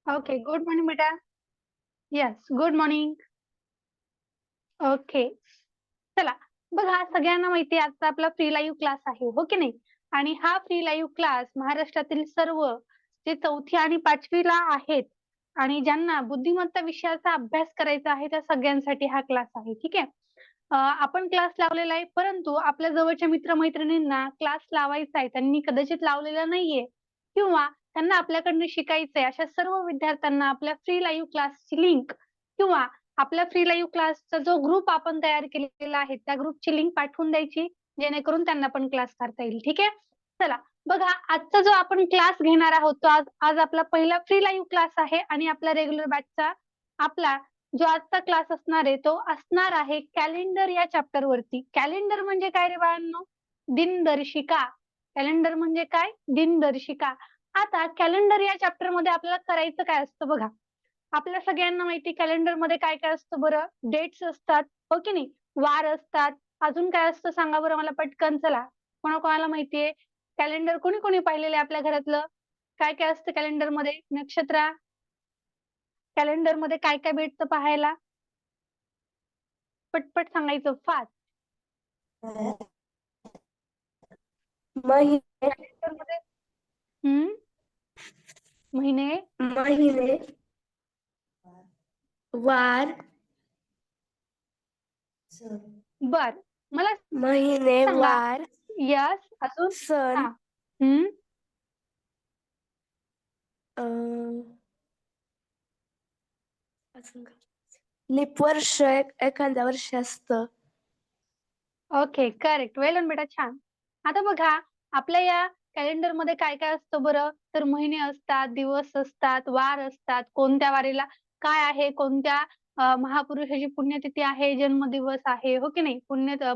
Okay. Good morning बेटा. Yes, good morning. Okay. चला, बघा सगळ्यांना माहिती आहे आजचा आपला फ्री लाईव्ह क्लास आहे, हो की नाही? आणि हा फ्री लाईव्ह क्लास महाराष्ट्रातील सर्व जे 4थी आणि 5वी ला आहेत आणि ज्यांना बुद्धिमत्ता विषयाचा अभ्यास करायचा आहे त्या सगळ्यांसाठी हा क्लास आहे, ठीक आहे? आपण क्लास लावलेला आहे, परंतु आपल्या जवळच्या मित्र-मैत्रिणींना क्लास लावायचा आहे, त्यांनी कदाचित लावलेला नाहीये किंवा त्यांना आपल्याकडनं शिकायचंय, अशा सर्व विद्यार्थ्यांना आपल्या फ्री लाईव्ह क्लासची लिंक किंवा आपल्या फ्री लाईव्ह क्लासचा जो ग्रुप आपण तयार केलेला आहे, त्या ग्रुपची लिंक पाठवून द्यायची, जेणेकरून त्यांना पण क्लास करता येईल. ठीक आहे? चला, बघा आजचा जो आपण क्लास घेणार आहोत, तो आज आपला पहिला फ्री लाईव्ह क्लास आहे आणि आपला रेग्युलर बॅचचा आपला जो आजचा क्लास असणार आहे, तो असणार आहे कॅलेंडर या चॅप्टर वरती. कॅलेंडर म्हणजे काय रे बाळांनो? दिनदर्शिका. कॅलेंडर म्हणजे काय? दिनदर्शिका. आता कॅलेंडर या चॅप्टर मध्ये आपल्याला करायचं काय असतं बघा. आपल्या सगळ्यांना माहिती कॅलेंडर मध्ये काय काय असतं बरं? डेट्स असतात, हो की नाही? वार असतात. अजून काय असतं सांगा बरं मला पटकन चला. कोणाकोणाला माहितीये? कॅलेंडर कोणी कोणी पाहिलेलं आहे आपल्या घरातलं? काय काय असतं कॅलेंडर मध्ये? नक्षत्र. कॅलेंडर मध्ये काय काय भेटतं पाहायला? पटपट सांगायचं फास्ट. महिने कॅलेंडर मध्ये महिने, महिने वार बर मला महिने सांगा. वार यस, अजून सण हा. हम्म लिप वर्ष एखाद्या वर्ष असतं. Okay, correct. वेल डन बेटा, छान. आता बघा आपल्या या कॅलेंडर मध्ये काय काय असतं बरं? तर महिने असतात, दिवस असतात, वार असतात, कोणत्या वारीला काय आहे, कोणत्या महापुरुषाची पुण्यतिथी आहे, जन्मदिवस आहे, हो की नाही?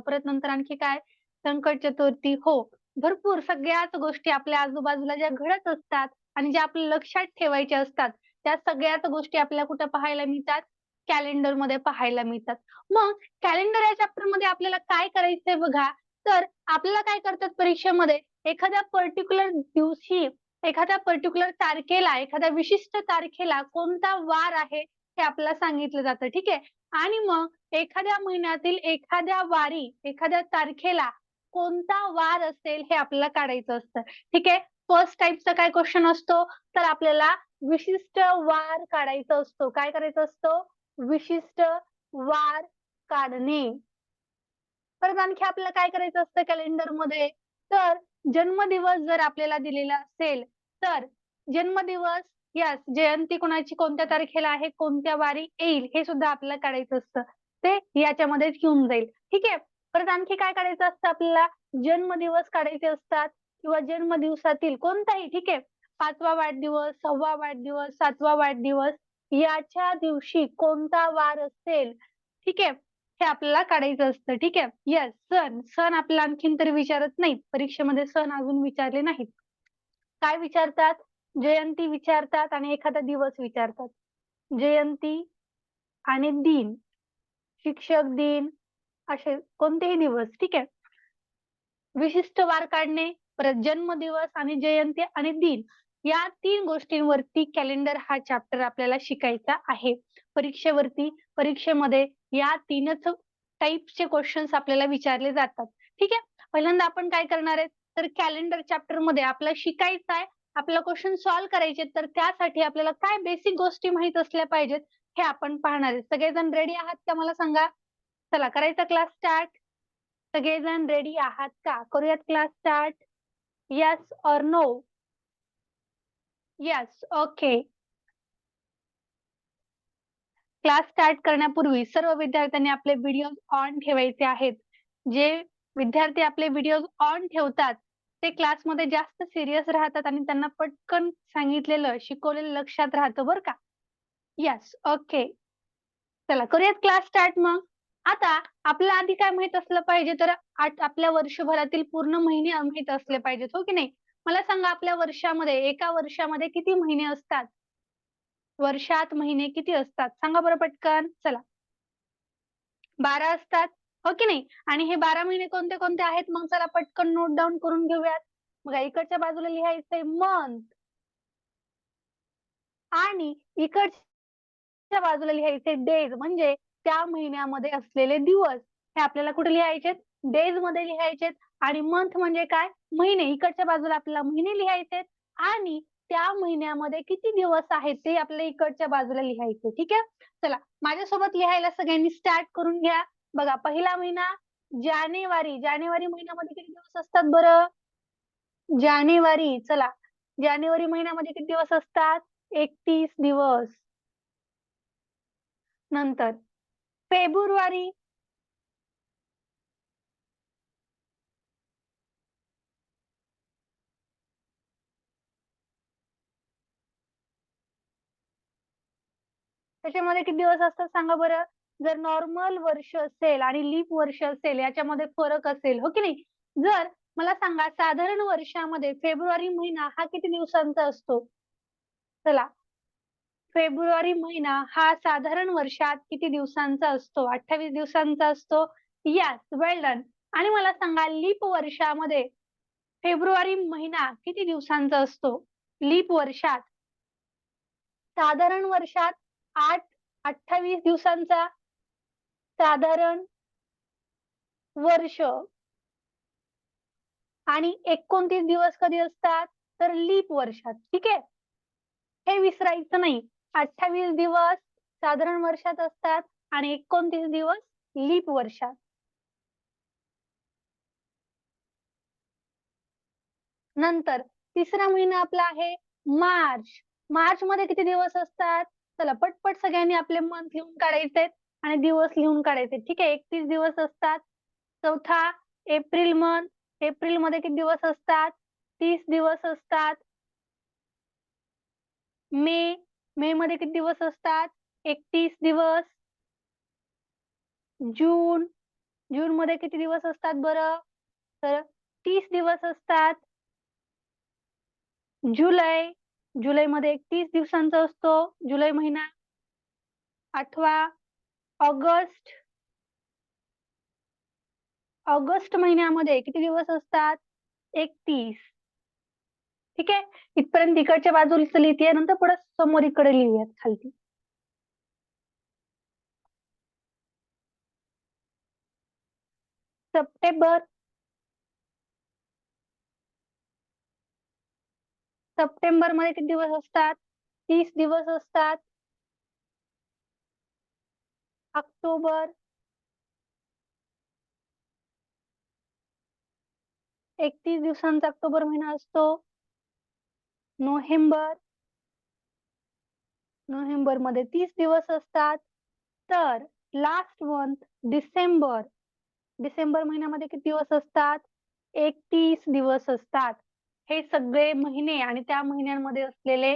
परत नंतर आणखी काय? संकट चतुर्थी, हो. भरपूर सगळ्याच गोष्टी आपल्या आजूबाजूला ज्या घडत असतात आणि ज्या आपल्या लक्षात ठेवायच्या असतात, त्या सगळ्याच गोष्टी आपल्याला कुठं पाहायला मिळतात? कॅलेंडर मध्ये पाहायला मिळतात. मग कॅलेंडर या चॅप्टर मध्ये आपल्याला काय करायचंय बघा, तर आपल्याला काय करतात परीक्षेमध्ये एखाद्या पर्टिक्युलर दिवशी, एखाद्या पर्टिक्युलर तारखेला, एखाद्या विशिष्ट तारखेला कोणता वार आहे हे आपल्याला सांगितलं जातं, ठीक आहे? आणि मग एखाद्या महिन्यातील एखाद्या वारी, एखाद्या तारखेला कोणता वार असेल हे आपल्याला काढायचं असतं, ठीक आहे? फर्स्ट टाईपचा काय क्वेश्चन असतो, तर आपल्याला विशिष्ट वार काढायचा असतो. काय करायचं असतं? विशिष्ट वार काढणे. परत आणखी आपल्याला काय करायचं असतं कॅलेंडर मध्ये, तर जन्मदिवस जर आपल्याला दिलेला असेल तर जन्मदिवस, यस, जयंती कोणाची कोणत्या तारखेला आहे, कोणत्या वारी येईल हे सुद्धा आपल्याला काढायचं असतं. ते याच्यामध्येच घेऊन जाईल, ठीक आहे? परत आणखी काय काढायचं असतं आपल्याला? जन्मदिवस काढायचे असतात किंवा जन्मदिवसातील कोणताही, ठीक आहे? 5वा वाढदिवस, 6वा वाढदिवस, 7वा वाढदिवस याच्या दिवशी कोणता वार असेल, ठीक आहे? हे आपल्याला काढायचं असतं, ठीक आहे? येस, सण. सण आपल्याला आणखीन तरी विचारत नाहीत परीक्षेमध्ये, सण अजून विचारले नाहीत. काय विचारतात? जयंती विचारतात आणि एखादा दिवस विचारतात. जयंती आणि दिन, शिक्षक दिन, असे कोणतेही दिवस, ठीक आहे? विशिष्ट वार काढणे, परत जन्मदिवस आणि जयंती आणि दिन या 3 गोष्टींवरती कॅलेंडर हा चॅप्टर आपल्याला शिकायचा आहे. परीक्षेमध्ये या 3च टाइप्सचे क्वेश्चन्स आपल्याला विचारले जातात, ठीक आहे? पहिल्यांदा आपण काय करणार आहे, तर कॅलेंडर चॅप्टर मध्ये आपल्याला शिकायचं आहे, आपल्याला क्वेश्चन सॉल्व्ह करायचे, तर त्यासाठी आपल्याला काय बेसिक गोष्टी माहित असल्या पाहिजेत हे आपण पाहणार आहे. सगळेजण रेडी आहात का मला सांगा? चला, करायचा क्लास स्टार्ट. सगळेजण रेडी आहात का? करूयात class start. Yes or no? Yes, okay. Class start करण्यापूर्वी सर्व विद्यार्थ्यांनी आपले व्हिडिओ ऑन ठेवायचे आहेत. जे विद्यार्थी आपले व्हिडिओ ऑन ठेवतात ते क्लासमध्ये जास्त सिरियस राहतात आणि त्यांना पटकन सांगितलेलं, शिकवलेलं लक्षात राहतं बरं का? Yes, okay. चला, करूयात क्लास स्टार्ट मग. आता आपल्याला आधी काय माहित असलं पाहिजे, तर आपल्या वर्षभरातील पूर्ण महिने माहित असले पाहिजेत, हो की नाही? मला सांगा आपल्या वर्षामध्ये, एका वर्षामध्ये किती महिने असतात? वर्षात महिने किती असतात सांगा बरं पटकन. चला, 12 असतात, हो की नाही? आणि हे 12 महिने कोणते कोणते आहेत मग चला पटकन नोट डाऊन करून घेऊयात. बघा इकडच्या बाजूला लिहायचंय मंथ, आणि इकडच्या बाजूला लिहायचे डेज, म्हणजे त्या महिन्यामध्ये असलेले दिवस. हे आपल्याला कुठे लिहायचे? डेज मध्ये लिहायचे. आणि मंथ म्हणजे काय? महिने. इकडच्या बाजूला आपल्याला महिने लिहायचे आणि त्या महिन्यामध्ये किती दिवस आहेत ते आपल्याला इकडच्या बाजूला लिहायचे. ठीक आहे. चला माझ्यासोबत लिहायला सगळ्यांनी स्टार्ट करून घ्या. बघा पहिला महिना जानेवारी. जानेवारी महिन्यामध्ये किती दिवस असतात बरं? जानेवारी. चला जानेवारी महिन्यामध्ये किती दिवस असतात? 31 दिवस. नंतर फेब्रुवारी. त्याच्यामध्ये किती दिवस असतात सांगा बरं? जर नॉर्मल वर्ष असेल आणि लीप वर्ष असेल याच्यामध्ये फरक असेल, हो की नाही? जर मला सांगा साधारण वर्षामध्ये फेब्रुवारी महिना हा किती दिवसांचा असतो? चला फेब्रुवारी महिना हा साधारण वर्षात किती दिवसांचा असतो? 28 दिवसांचा असतो. यस, वेल डन. आणि मला सांगा लीप वर्षामध्ये फेब्रुवारी महिना किती दिवसांचा असतो? लीप वर्षात साधारण वर्षात 28 दिवसांचा साधारण वर्ष. आणि 29 दिवस कधी असतात? तर लीप वर्षात. ठीक आहे. हे विसरायचं नाही. 28 दिवस साधारण वर्षात असतात आणि 29 दिवस लीप वर्षात. नंतर तिसरा महिना आपला आहे मार्च. मार्च मध्ये किती दिवस असतात? चला पटपट सगळ्यांनी आपले मंथ लिहून काढायचे आणि दिवस लिहून काढायचे. ठीक आहे. 31 दिवस असतात. चौथा एप्रिल मंथ. एप्रिल मध्ये किती दिवस असतात? 30 दिवस असतात. मे. मे मध्ये किती दिवस असतात? 31 दिवस. जून. जून मध्ये किती दिवस असतात बरं? तर 30 दिवस असतात. जुलै. जुलैमध्ये 31 दिवसांचा असतो जुलै महिना. 8वा ऑगस्ट. ऑगस्ट महिन्यामध्ये किती दिवस असतात? 31. ठीक आहे. इथपर्यंत इकडच्या बाजूला लिहिते, नंतर पुढे समोर इकडे लिहूयात खालती. सप्टेंबर. सप्टेंबर मध्ये किती दिवस असतात? 30 दिवस असतात. ऑक्टोबर. 31 दिवसांचा ऑक्टोबर महिना असतो. नोव्हेंबर. नोव्हेंबर मध्ये 30 दिवस असतात. तर लास्ट मंथ डिसेंबर. डिसेंबर महिन्यामध्ये किती दिवस असतात? 31 दिवस असतात. हे सगळे महिने आणि त्या महिन्यांमध्ये असलेले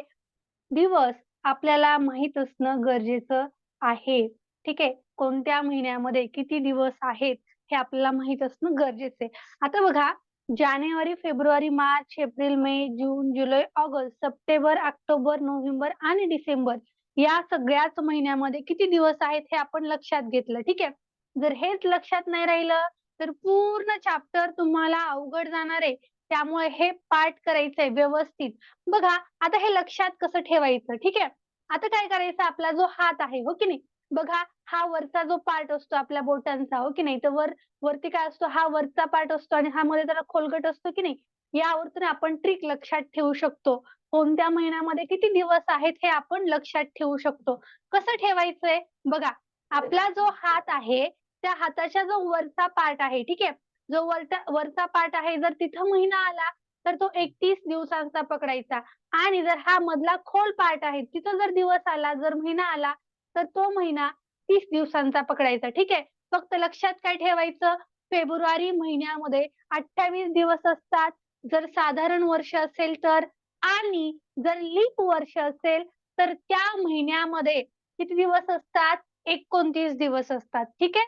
दिवस आपल्याला माहित असणं गरजेचं आहे. ठीक आहे. कोणत्या महिन्यामध्ये किती दिवस आहेत हे आपल्याला माहित असणं गरजेचं आहे. आता बघा जानेवारी, फेब्रुवारी, मार्च, एप्रिल, मे, जून, जुलै, ऑगस्ट, सप्टेंबर, ऑक्टोबर, नोव्हेंबर आणि डिसेंबर या सगळ्याच महिन्यामध्ये किती दिवस आहेत हे आपण लक्षात घेतलं. ठीक आहे. जर हेच लक्षात नाही राहिलं तर पूर्ण चॅप्टर तुम्हाला अवघड जाणार आहे. त्यामुळे हे पाठ करायचंय व्यवस्थित. बघा आता हे लक्षात कसं ठेवायचं? ठीक आहे. आता काय करायचं? आपला जो हात आहे, हो की नाही? बघा हा वरचा जो पार्ट असतो आपल्या बोटांचा, हो की नाही? तर वरती काय असतो? हा वरचा पार्ट असतो आणि हा मध्ये जरा खोलगट असतो की नाही? यावरून आपण ट्रिक लक्षात ठेवू शकतो. कोणत्या महिन्यामध्ये किती दिवस आहेत हे आपण लक्षात ठेवू शकतो. कसं ठेवायचंय? बघा आपला जो हात आहे त्या हाताच्या जो वरचा पार्ट आहे, ठीक आहे? जो वरचा पार्ट आहे जर तिथं महिना आला तर तो 31 दिवसांचा पकडायचा. आणि जर हा मधला खोल पार्ट आहे तिथं जर दिवस आला, जर महिना आला तर तो महिना 30 दिवसांचा पकडायचा. ठीक आहे. फक्त लक्षात काय ठेवायचं? फेब्रुवारी महिन्यामध्ये 28 दिवस असतात जर साधारण वर्ष असेल तर. आणि जर लीप वर्ष असेल तर त्या महिन्यामध्ये किती दिवस असतात? 29 दिवस असतात. ठीक आहे.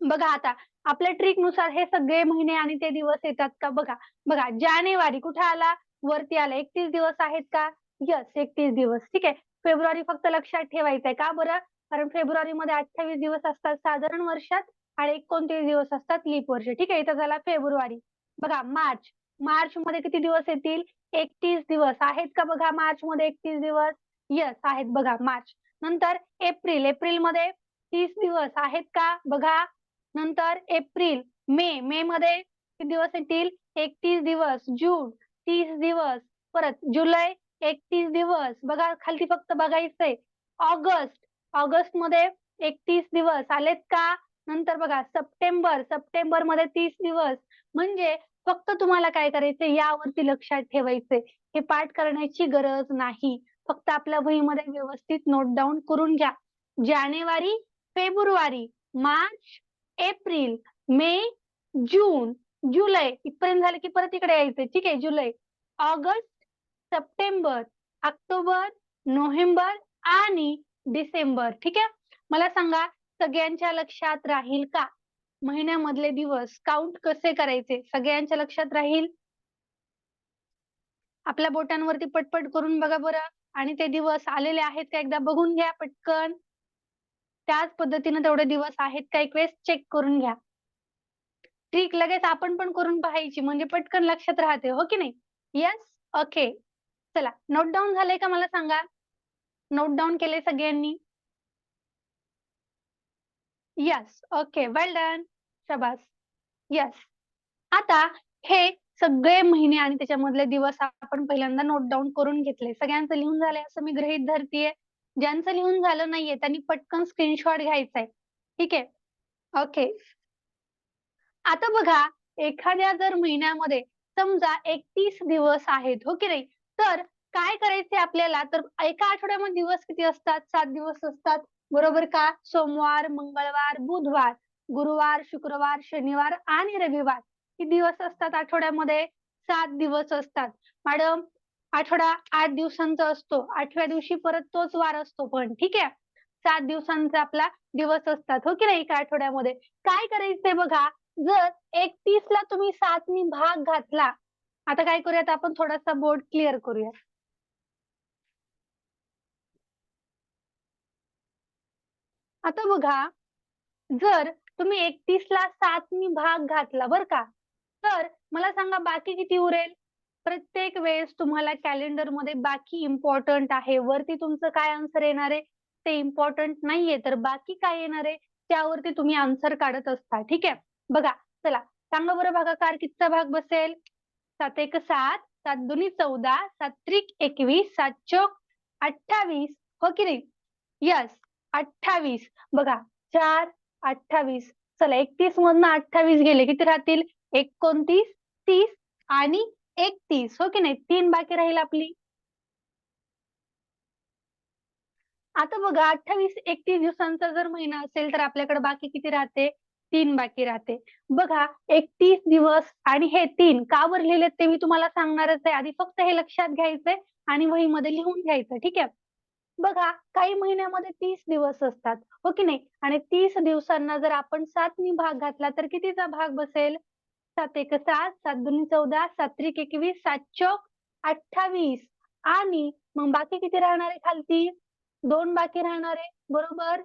बघा आता आपल्या ट्रिक नुसार हे सगळे महिने आणि ते दिवस येतात का? बघा बघा जानेवारी कुठे आला? वरती आला. 31 दिवस आहेत का? यस, 31 दिवस. ठीक आहे. फेब्रुवारी फक्त लक्षात ठेवायचंय. का बरं? कारण फेब्रुवारी मध्ये 28 दिवस असतात साधारण वर्षात आणि 29 दिवस असतात लीप वर्ष. ठीक आहे. इथं झाला फेब्रुवारी. बघा मार्च. मार्च मध्ये किती दिवस येतील? 31 दिवस आहेत का? बघा मार्च मध्ये 31 दिवस. येस आहेत बघा मार्च. नंतर एप्रिल, एप्रिलमध्ये 30 दिवस आहेत का बघा. नंतर एप्रिल, मे, मे मध्ये किती दिवस येतील? 31 दिवस. जून 30 दिवस. परत जुलै 31 दिवस. बघा खालती फक्त बघायचंय. ऑगस्ट, ऑगस्ट मध्ये 31 दिवस आलेत का? नंतर बघा सप्टेंबर, सप्टेंबर मध्ये 30 दिवस. म्हणजे फक्त तुम्हाला काय करायचंय यावरती लक्षात ठेवायचंय. हे पाठ करण्याची गरज नाही. फक्त आपल्या वहीमध्ये व्यवस्थित नोट डाऊन करून घ्या. जानेवारी, फेब्रुवारी, मार्च, एप्रिल, मे, जून, जुलै इथपर्यंत झालं की परत इकडे यायचंय. ठीक आहे. जुलै, ऑगस्ट, सप्टेंबर, ऑक्टोबर, नोव्हेंबर आणि डिसेंबर. ठीक आहे. मला सांगा सगळ्यांच्या लक्षात राहील का? महिन्यामधले दिवस काउंट कसे करायचे सगळ्यांच्या लक्षात राहील? आपल्या बोटांवरती पटपट करून बघा बरं. आणि ते दिवस आलेले आहेत का एकदा बघून घ्या पटकन. त्याच पद्धतीने तेवढे दिवस आहेत का एक वेळेस चेक करून घ्या. ट्रिक लगेच आपण पण करून पाहायची म्हणजे पटकन लक्षात राहते. हो की नाही? येस. ओके. चला नोट डाऊन झालंय का मला सांगा. नोट डाऊन केले सगळ्यांनी? येस. ओके. वेल डन. शाबास. येस. आता हे सगळे महिने आणि त्याच्यामधले दिवस आपण पहिल्यांदा नोट डाऊन करून घेतले. सगळ्यांचं लिहून झालंय असं मी गृहीत धरतीये. ज्यांचं लिहून झालं नाहीये त्यांनी पटकन स्क्रीनशॉट घ्यायचाय. ठीक आहे. ओके. आता बघा एखाद्या जर महिन्यामध्ये समजा 31 दिवस आहेत. हो की नाही? तर काय करायचे आपल्याला तर एका आठवड्यामध्ये दिवस किती असतात? 7 दिवस असतात. बरोबर का? सोमवार, मंगळवार, बुधवार, गुरुवार, शुक्रवार, शनिवार आणि रविवार. किती दिवस असतात आठवड्यामध्ये? 7 दिवस असतात. मॅडम आठवडा 8 दिवसांचा असतो. 8व्या दिवशी परत तोच वार असतो पण. ठीक आहे. 7 दिवसांचा आपला दिवस असतात. हो की नाही एका आठवड्यामध्ये? काय करायचंय बघा. जर 31 ला तुम्ही 7 नी भाग घातला. आता काय करूयात आपण थोडासा बोर्ड क्लिअर करूया. आता बघा जर तुम्ही 31 ला 7 नी भाग घातला बर का. तर मला सांगा बाकी किती उरेल? प्रत्येक वेळेस तुम्हाला कॅलेंडरमध्ये बाकी इम्पॉर्टंट आहे. वरती तुमचं काय आन्सर येणार आहे? ते इम्पॉर्टंट नाहीये तर बाकी काय येणार आहे? त्यावरती तुम्ही आन्सर काढत असता. ठीक आहे. बघा चला सांगा बरं भागाकार कितीचा भाग बसेल? 7 एक 7, 7 दुनी 14, 7 त्रिक 21, 7 चोक 28. हो की नाही? यस 28. बघा 4, 28. चला 31 मधनं 28 गेले किती राहतील? 29, 30 आणि 31. हो की नाही? 3 बाकी राहील आपली. आता बघा 28, 31 दिवसांचा जर महिना असेल तर आपल्याकडे बाकी किती राहते? 3 बाकी राहते. बघा 31 दिवस आणि हे 3 का बरं लिहिलेत ते मी तुम्हाला सांगणारच आहे. आधी फक्त हे लक्षात घ्यायचंय आणि वहीमध्ये लिहून घ्यायचं. ठीक आहे. बघा काही महिन्यामध्ये 30 दिवस असतात. हो की नाही? आणि 30 दिवसांना जर आपण 7 नी भाग घातला तर कितीचा भाग बसेल? 7 एक 7, 7 दुनी 14, 7 त्रिक 21, 7 चोक 28 आणि मग बाकी किती राहणार आहे खालती? 2 बाकी राहणार आहे. बरोबर?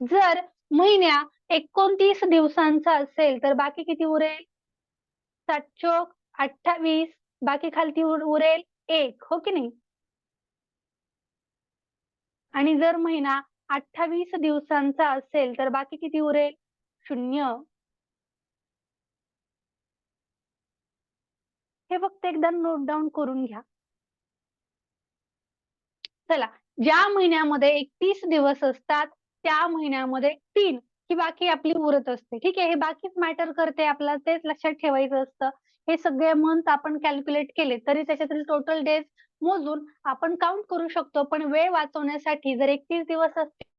जर महिन्या 29 दिवसांचा असेल तर बाकी किती उरेल? 7 चोक 28 बाकी खालती उरेल 1. हो की नाही? आणि जर महिना 28 दिवसांचा असेल तर बाकी किती उरेल? 0. हे फक्त एकदा नोट डाऊन करून घ्या. चला ज्या महिन्यामध्ये 31 दिवस असतात त्या महिन्यामध्ये 3 ही बाकी आपली उरत असते. ठीक आहे. हे बाकीच मॅटर करते आपल्याला तेच लक्षात ठेवायचं असतं. हे सगळे मंथ आपण कॅल्क्युलेट केले तरी त्याच्यातील टोटल डेज मोजून आपण काउंट करू शकतो. पण वेळ वाचवण्यासाठी जर 31 दिवस असतील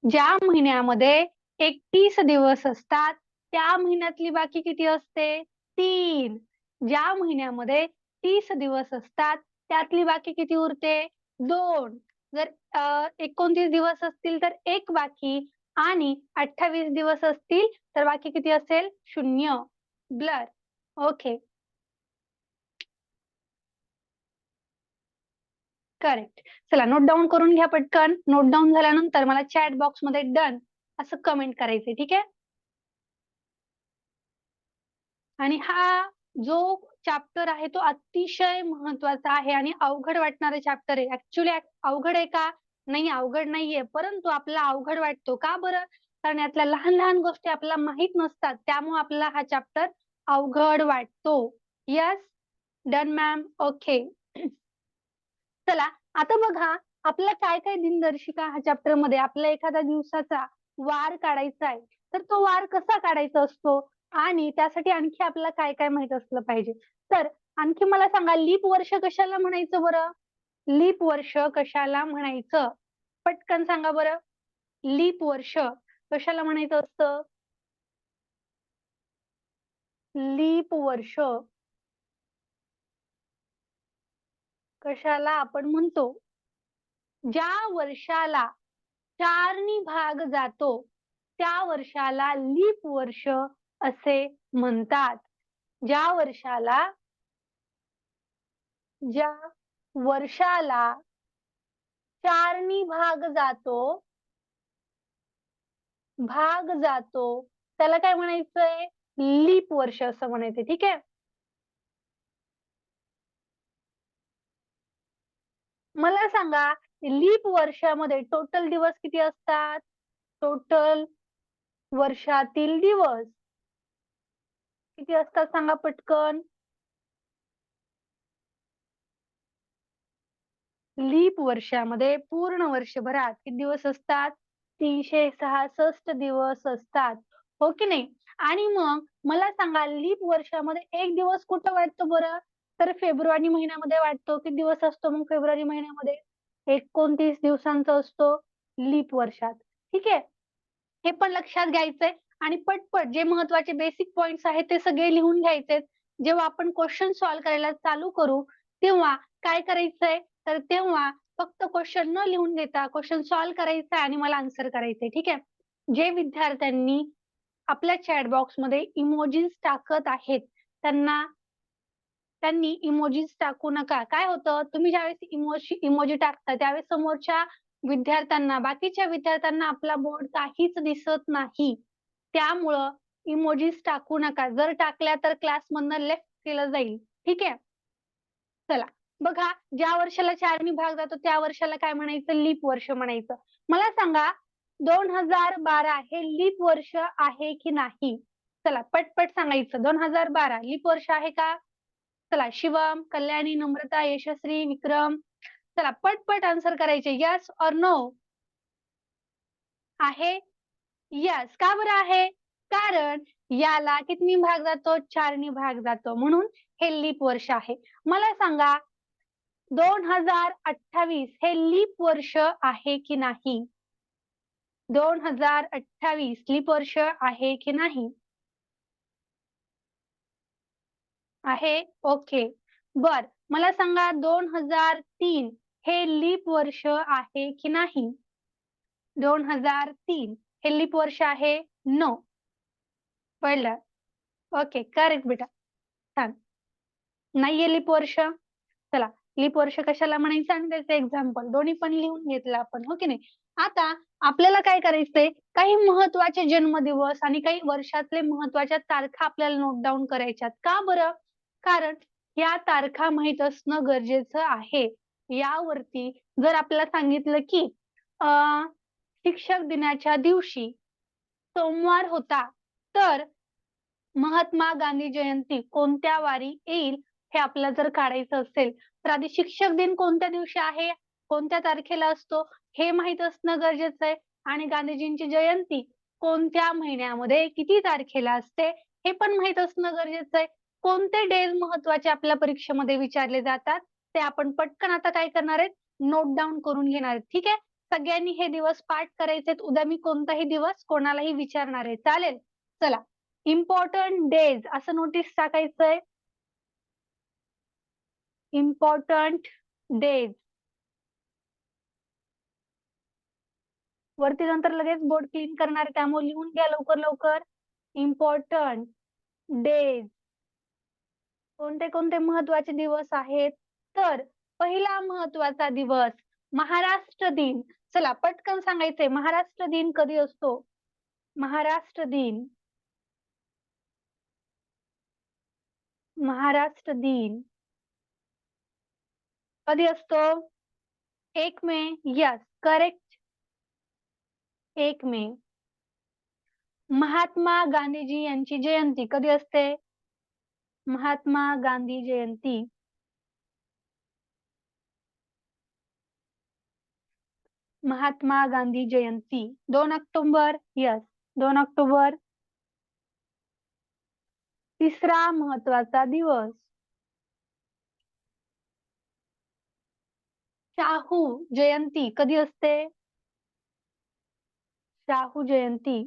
ज्या महिन्यामध्ये 31 दिवस असतात त्या महिन्यातली बाकी किती असते? 3. ज्या महिन्यामध्ये 30 दिवस असतात त्यातली बाकी किती उरते? 2. जर 29 दिवस असतील तर 1 बाकी आणि 28 दिवस असतील तर बाकी किती असेल? 0. ब्लर. ओके. करेक्ट. चला नोट डाउन करून घ्या पटकन. नोट डाउन झाल्यानंतर मला चॅट बॉक्समध्ये डन असं कमेंट करायचंय, ठीक आहे? आणि हा जो चॅप्टर आहे तो अतिशय महत्वाचा आहे आणि अवघड वाटणारा चॅप्टर आहे. ऍक्च्युली अवघड आहे का? नाही, अवघड नाहीये. परंतु आपल्याला अवघड वाटतो. का बरं? कारण यातल्या लहान लहान गोष्टी आपल्याला माहित नसतात. त्यामुळे आपल्याला हा चॅप्टर अवघड वाटतो. यस? Done ma'am? ओके. चला आता बघा, आपला काय काय दिनदर्शिका हा चॅप्टर मध्ये आपला एखाद्या दिवसाचा वार काढायचा आहे, तर तो वार कसा काढायचा असतो आणि त्यासाठी आणखी आपल्याला काय काय माहित असलं पाहिजे. तर आणखी मला सांगा, लीप वर्ष कशाला म्हणायचं बरं? लीप वर्ष कशाला म्हणायचं? पटकन सांगा बरं. लीप वर्ष कशाला म्हणायचं असतं? लीप वर्ष कशाला आपण म्हणतो? ज्या वर्षाला 4 भाग जातो त्या वर्षाला लीप वर्ष असे म्हणतात. ज्या वर्षाला 4 भाग जातो त्याला काय म्हणायचंय? लीप वर्ष असं म्हणायचं. ठीक आहे. मला सांगा, लीप वर्षामध्ये टोटल दिवस किती असतात? टोटल वर्षातील दिवस किती असतात सांगा पटकन. लीप वर्षामध्ये पूर्ण वर्षभरात किती दिवस असतात? 366 दिवस असतात. हो की नाही? आणि मग मला सांगा, लीप वर्षामध्ये एक दिवस कुठं वाटतो बरं? तर फेब्रुवारी महिन्यामध्ये वाटतो. किती दिवस असतो मग फेब्रुवारी महिन्यामध्ये? 29 दिवसांचा असतो लीप वर्षात. ठीक आहे. हे पण लक्षात घ्यायचंय आणि पटपट जे महत्वाचे बेसिक पॉइंट्स आहेत ते सगळे लिहून घ्यायचे. जेव्हा आपण क्वेश्चन सॉल्व्ह करायला चालू करू तेव्हा काय करायचंय, तर तेव्हा फक्त क्वेश्चन न लिहून घेता क्वेश्चन सॉल्व्ह करायचा आणि मला आन्सर करायचंय. ठीक आहे. जे विद्यार्थ्यांनी आपल्या चॅट बॉक्समध्ये इमोजीस टाकत आहेत त्यांनी इमोजीस टाकू नका. काय होतं, तुम्ही ज्यावेळेस इमोजी टाकता त्यावेळेस समोरच्या विद्यार्थ्यांना, बाकीच्या विद्यार्थ्यांना आपला बोर्ड काहीच दिसत नाही. त्यामुळं इमोजीस टाकू नका. जर टाकल्या तर क्लासमधनं लेफ्ट केलं जाईल. ठीक आहे. चला बघा, ज्या वर्षाला 4 भाग जातो त्या वर्षाला काय म्हणायचं? लीप वर्ष म्हणायचं. मला सांगा, 2012 हे लीप वर्ष आहे की नाही? चला पटपट सांगायचं. 2012 लीप वर्ष आहे का? चला शिवम, कल्याणी, नम्रता, यशस्वी, विक्रम, चला पटपट आन्सर करायचे. यस और नो? आहे. यस. का बरं आहे? कारण याला किती भाग जातो? 4 भाग जातो, म्हणून हे लीप वर्ष आहे. मला सांगा, 2028 हे लीप वर्ष आहे की नाही? 2028 लीप वर्ष आहे की नाही? आहे. ओके. बर मला सांगा, 2003 हे लीप वर्ष आहे की नाही? 2003 हे लीप वर्ष आहे? नो. कळलं? ओके. करेक्ट बेटा. छान. नाहीये लीप वर्ष. चला लीप वर्ष कशाला म्हणायचं आणि त्याचे एक्झाम्पल दोन्ही पण लिहून घेतलं आपण. हो की नाही? आता आपल्याला काय करायचंय, काही महत्वाचे जन्मदिवस आणि काही वर्षातले महत्वाच्या तारखा आपल्याला नोट डाऊन करायच्यात. का बरं? कारण या तारखा माहित असणं गरजेचं आहे. यावरती जर आपल्याला सांगितलं की शिक्षक दिनाच्या दिवशी सोमवार होता, तर महात्मा गांधी जयंती कोणत्या वारी येईल हे आपल्याला जर काढायचं असेल, तर आधी शिक्षक दिन कोणत्या दिवशी आहे, कोणत्या तारखेला असतो हे माहित असणं गरजेचं आहे आणि गांधीजींची जयंती कोणत्या महिन्यामध्ये किती तारखेला असते हे पण माहित असणं गरजेचं आहे. कोणते डेज महत्वाचे आपल्या परीक्षेमध्ये विचारले जातात ते आपण पटकन आता काय करणार आहेत, नोट डाऊन करून घेणार आहेत. ठीक आहे. सगळ्यांनी हे दिवस पाठ करायचे. उद्या मी कोणताही दिवस कोणालाही विचारणार आहे. चालेल? चला इम्पॉर्टंट डेज असं नोटीस टाकायचंय. Important days. वरती नंतर लगेच बोर्ड क्लीन करणार आहे, त्यामुळे लिहून घ्या लवकर लवकर. इम्पॉर्टंट डेज, कोणते कोणते महत्वाचे दिवस आहेत. तर पहिला महत्वाचा दिवस महाराष्ट्र दिन. चला पटकन सांगायचंय, महाराष्ट्र दिन कधी असतो? महाराष्ट्र दिन, महाराष्ट्र दिन कधी असतो? 1 मे. यस, करेक्ट, 1 मे. महात्मा गांधीजी यांची जयंती कधी असते? महात्मा गांधी जयंती, महात्मा गांधी जयंती 2 ऑक्टोबर. Yes, 2 October. तिसरा महत्वाचा दिवस शाहू जयंती कधी असते? शाहू जयंती,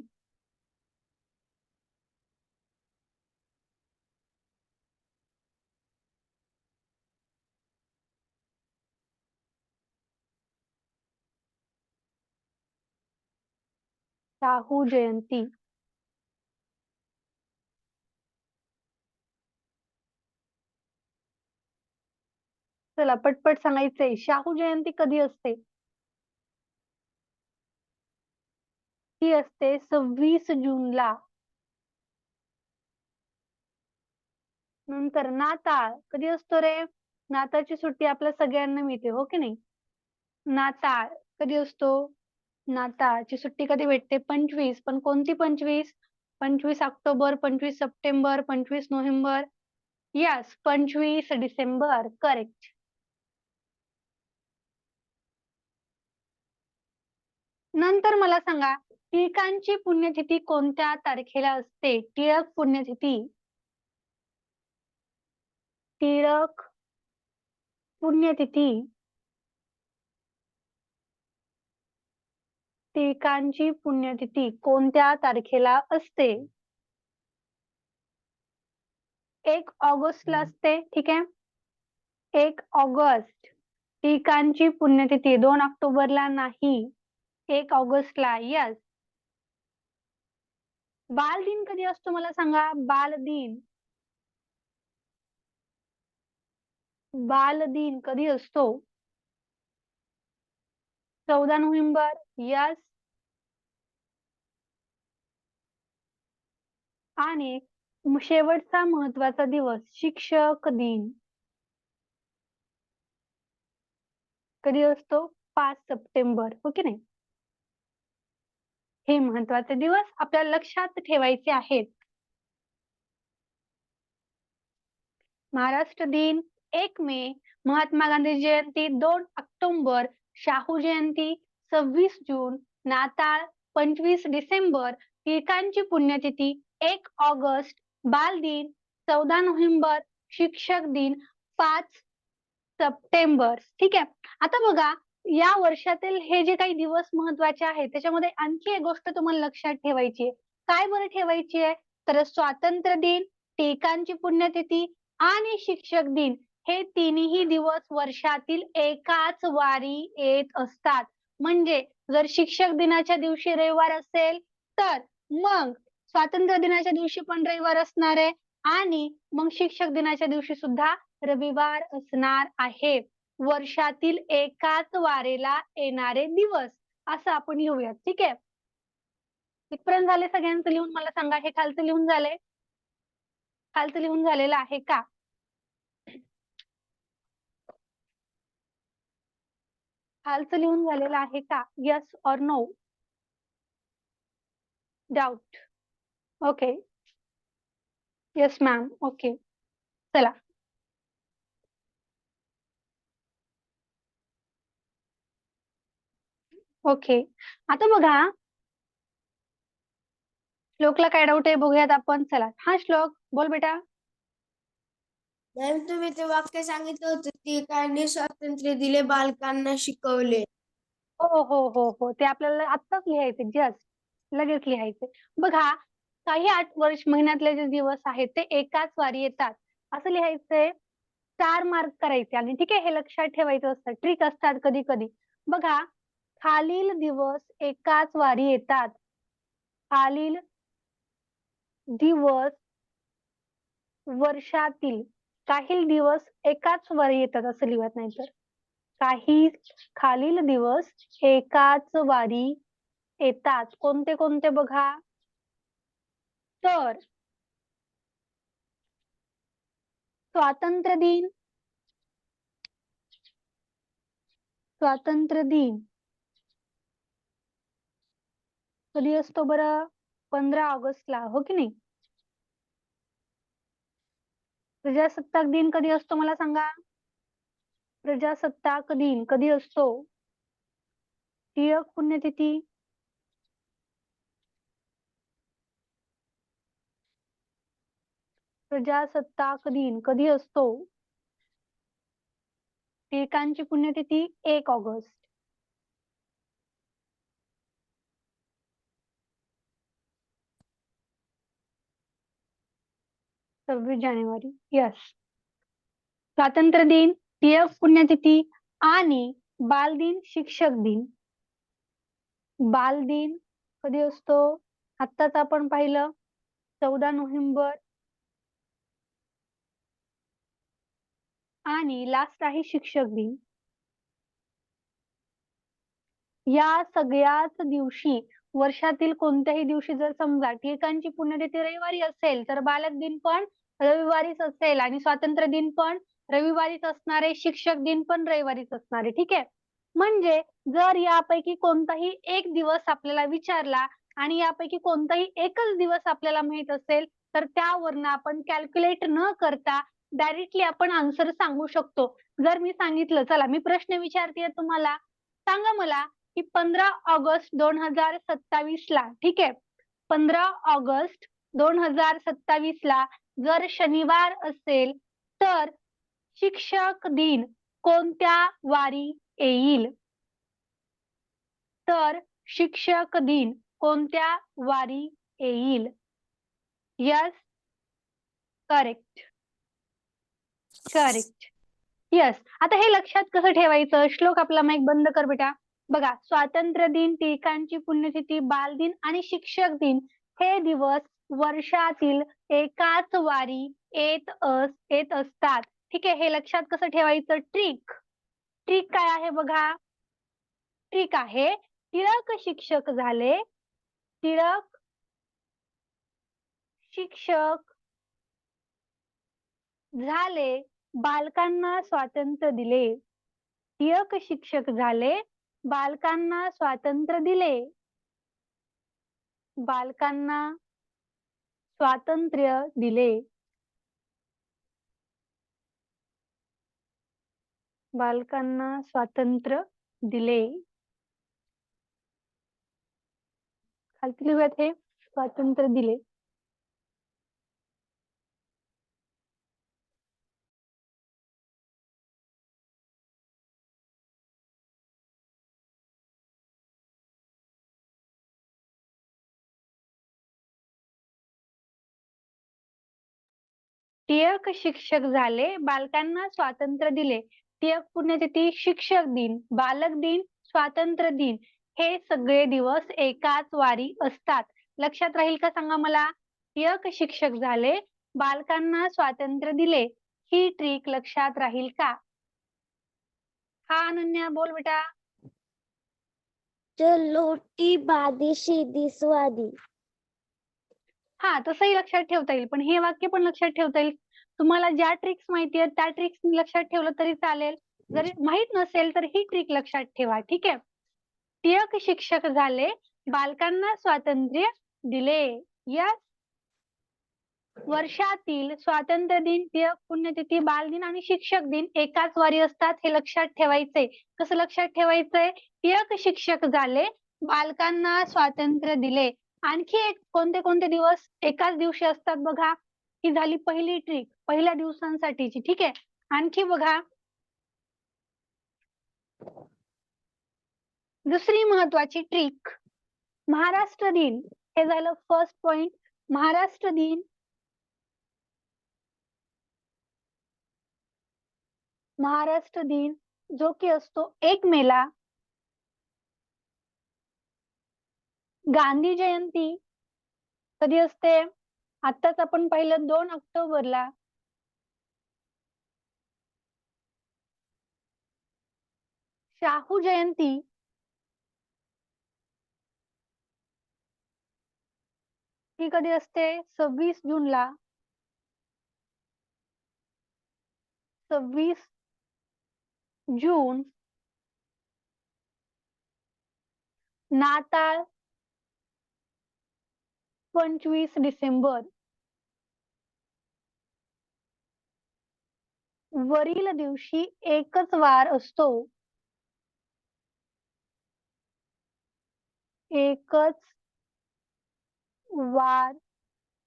शाहू जयंती. चला पटपट सांगायचंय, शाहू जयंती कधी असते? ती असते 26 जूनला. नंतर नाताळ कधी असतो रे? नाताळची सुट्टी आपल्या सगळ्यांना मिळते, हो की नाही? नाताळ कधी असतो? नाताळची सुट्टी कधी भेटते? 25. पण कोणती 25? 25 October, 25 September, 25 November. Yes, 25 December, correct. नंतर मला सांगा, टिळकांची पुण्यतिथी कोणत्या तारखेला असते? टिळक पुण्यतिथी, टिळक पुण्यतिथी, टिळकांची पुण्यतिथी कोणत्या तारखेला असते? 1 ऑगस्टला असते, ठीक आहे. 1 ऑगस्ट टिळकांची पुण्यतिथी, 2 ऑक्टोबरला नाही, 1 ऑगस्टला. यस. बालदिन कधी असतो मला सांगा? बालदिन, बालदिन कधी असतो? 14 नोव्हेंबर. यस. आणि शेवटचा महत्वाचा दिवस शिक्षक दिन कधी असतो? 5 सप्टेंबर, हो की नाही? हे महत्वाचे दिवस आपल्याला लक्षात ठेवायचे आहेत. महाराष्ट्र दिन 1 मे, महात्मा गांधी जयंती 2 ऑक्टोबर, शाहू जयंती 26 जून, नाताळ 25 डिसेंबर, टिळकांची पुण्यतिथी 1 ऑगस्ट, बालदिन 14 नोव्हेंबर, शिक्षक दिन 5 सप्टेंबर. ठीक आहे. आता बघा, या वर्षातील हे जे काही दिवस महत्वाचे आहेत त्याच्यामध्ये आणखी एक गोष्ट तुम्हाला लक्षात ठेवायची आहे. काय बरं ठेवायची आहे? तर स्वातंत्र्य दिन, टिळकांची पुण्यतिथी आणि शिक्षक दिन हे तिन्ही दिवस वर्षातील एकाच वारी येत असतात. म्हणजे जर शिक्षक दिनाच्या दिवशी रविवार असेल तर मग स्वातंत्र्य दिनाच्या दिवशी पण रविवार असणार आहे आणि मग शिक्षक दिनाच्या दिवशी सुद्धा रविवार असणार आहे. वर्षातील एकाच वारेला येणारे दिवस असं आपण लिहूयात. ठीक आहे. इथपर्यंत झाले सगळ्यांचं लिहून? मला सांगा, हे खालचं लिहून झालंय? खालचं लिहून झालेलं आहे का? खालचं लिहून झालेलं आहे का? Yes or no? Doubt? Okay. Yes ma'am. Okay, चला. ओके, आता बघा श्लोकला काय डाऊट आहे बघूयात आपण. चला, हा श्लोक बोल बेटा. मॅम तुम्ही ते वाक्य सांगितलं होतं, टिळकांनी स्वातंत्र्य दिले, बालकांना शिकवले. हो हो हो हो, ते आपल्याला आत्ताच लिहायचे, जस्ट लगेच लिहायचे. बघा, काही 8 वर्ष महिन्यातले जे दिवस आहेत ते एकाच वारी येतात असं लिहायचंय. 4 मार्क करायचे आणि ठीक आहे, हे लक्षात ठेवायचं असतं. ट्रिक असतात कधी कधी. बघा, खालील दिवस एकाच वारी येतात. खालील दिवस वर्षातील काही दिवस एकाच वारी येतात असं लिहत नाही तर काही खालील दिवस एकाच वारी येतात. कोणते कोणते बघा. तर स्वातंत्र्य दिन, स्वातंत्र्य दिन कधी असतो बरं? 15 ऑगस्टला, हो की नाही? प्रजासत्ताक दिन कधी असतो मला सांगा. प्रजासत्ताक दिन कधी असतो? टिळक पुण्यतिथी प्रजासत्ताक दिन कधी असतो? टिळकांची पुण्यतिथी 1 ऑगस्ट. 26 जानेवारी. यस. स्वातंत्र्य दिन, टिळक पुण्यतिथी आणि बालदिन, शिक्षक दिन. बालदिन कधी असतो? आत्ताच आपण पाहिलं 14 नोव्हेंबर. आणि लास्ट आहे शिक्षक दिन. या सगळ्याच दिवशी वर्षातील कोणत्याही दिवशी जर समजा टिळकांची पुण्यतिथी रविवारी असेल तर बालक दिन पण रविवारीच असेल आणि स्वातंत्र्य दिन पण रविवारीच असणार आहे, शिक्षक दिन पण रविवारीच असणार आहे. ठीक आहे. म्हणजे जर यापैकी कोणताही एक दिवस आपल्याला विचारला आणि यापैकी कोणताही एकच दिवस आपल्याला माहित असेल तर त्यावरनं आपण कॅल्क्युलेट न करता डायरेक्टली आपण आन्सर सांगू शकतो. जर मी सांगितलं, चला मी प्रश्न विचारते तुम्हाला, सांगा मला की 15 ऑगस्ट 2027 ला, ठीक आहे, 15 ऑगस्ट 2027 ला जर शनिवार असेल तर शिक्षक दिन कोणत्या वारी येईल? तर शिक्षक दिन कोणत्या वारी येईल? Yes, correct, correct. यस. आता हे लक्षात कसं ठेवायचं? श्लोक आपला माईक बंद कर बेटा. बघा, स्वातंत्र्य दिन, टिळकांची पुण्यतिथी, बालदिन आणि शिक्षक दिन हे दिवस वर्षातील एकाच वारी येत असतात. ठीक आहे. हे लक्षात कसं ठेवायचं? ट्रिक, ट्रिक काय आहे बघा. ट्रिक आहे, टिळक शिक्षक झाले, टिळक शिक्षक झाले, बालकांना स्वातंत्र्य दिले. टिळक शिक्षक झाले, बालकांना स्वातंत्र्य दिले. बालकांना स्वातंत्र्य दिले. बालकांना स्वातंत्र्य दिले. खालती लिहूयात हे, स्वातंत्र्य दिले. टिळक शिक्षक झाले, बालकांना स्वातंत्र्य दिले. टिळक पुण्यतिथी, शिक्षक दिन, बालक दिन, स्वातंत्र्य दिन हे सगळे दिवस एकाच वारी असतात. लक्षात राहील का सांगा मला? टिळक शिक्षक झाले, बालकांना स्वातंत्र्य दिले. ही ट्रिक लक्षात राहील का? हा अनन्या, बोल बेटा. लोटी बादी शिदी स्वादी. हा, तसंही लक्षात ठेवता येईल, पण हे वाक्य पण लक्षात ठेवता येईल. तुम्हाला ज्या ट्रिक्स माहिती आहेत त्या ट्रिक्स लक्षात ठेवलं तरी चालेल. जर माहित नसेल तर ही ट्रिक लक्षात ठेवा. ठीक आहे. टिळक शिक्षक झाले, बालकांना स्वातंत्र्य दिले. यस. वर्षातील स्वातंत्र्य दिन, टिळक पुण्यतिथी, बालदिन आणि शिक्षक दिन एकाच वारी असतात. हे लक्षात ठेवायचंय. कसं लक्षात ठेवायचंय? टिळक शिक्षक झाले, बालकांना स्वातंत्र्य दिले. आणखी एक कोणते कोणते दिवस एकाच दिवशी असतात बघा. ही झाली पहिली ट्रिक, पहिल्या दिवसांसाठीची. ठीक आहे. आणखी बघा, दुसरी महत्वाची ट्रिक, महाराष्ट्र दिन. हे झालं फर्स्ट पॉइंट. महाराष्ट्र दिन, महाराष्ट्र दिन जो की असतो 1 मेला. गांधी जयंती कधी असते? आताच आपण पाहिलं 2 ऑक्टोबरला. शाहू जयंती ही कधी असते? 26 जूनला. 26 जून. नाताळ 25 डिसेंबर. वरील दिवशी एकच वार असतो. एकच वार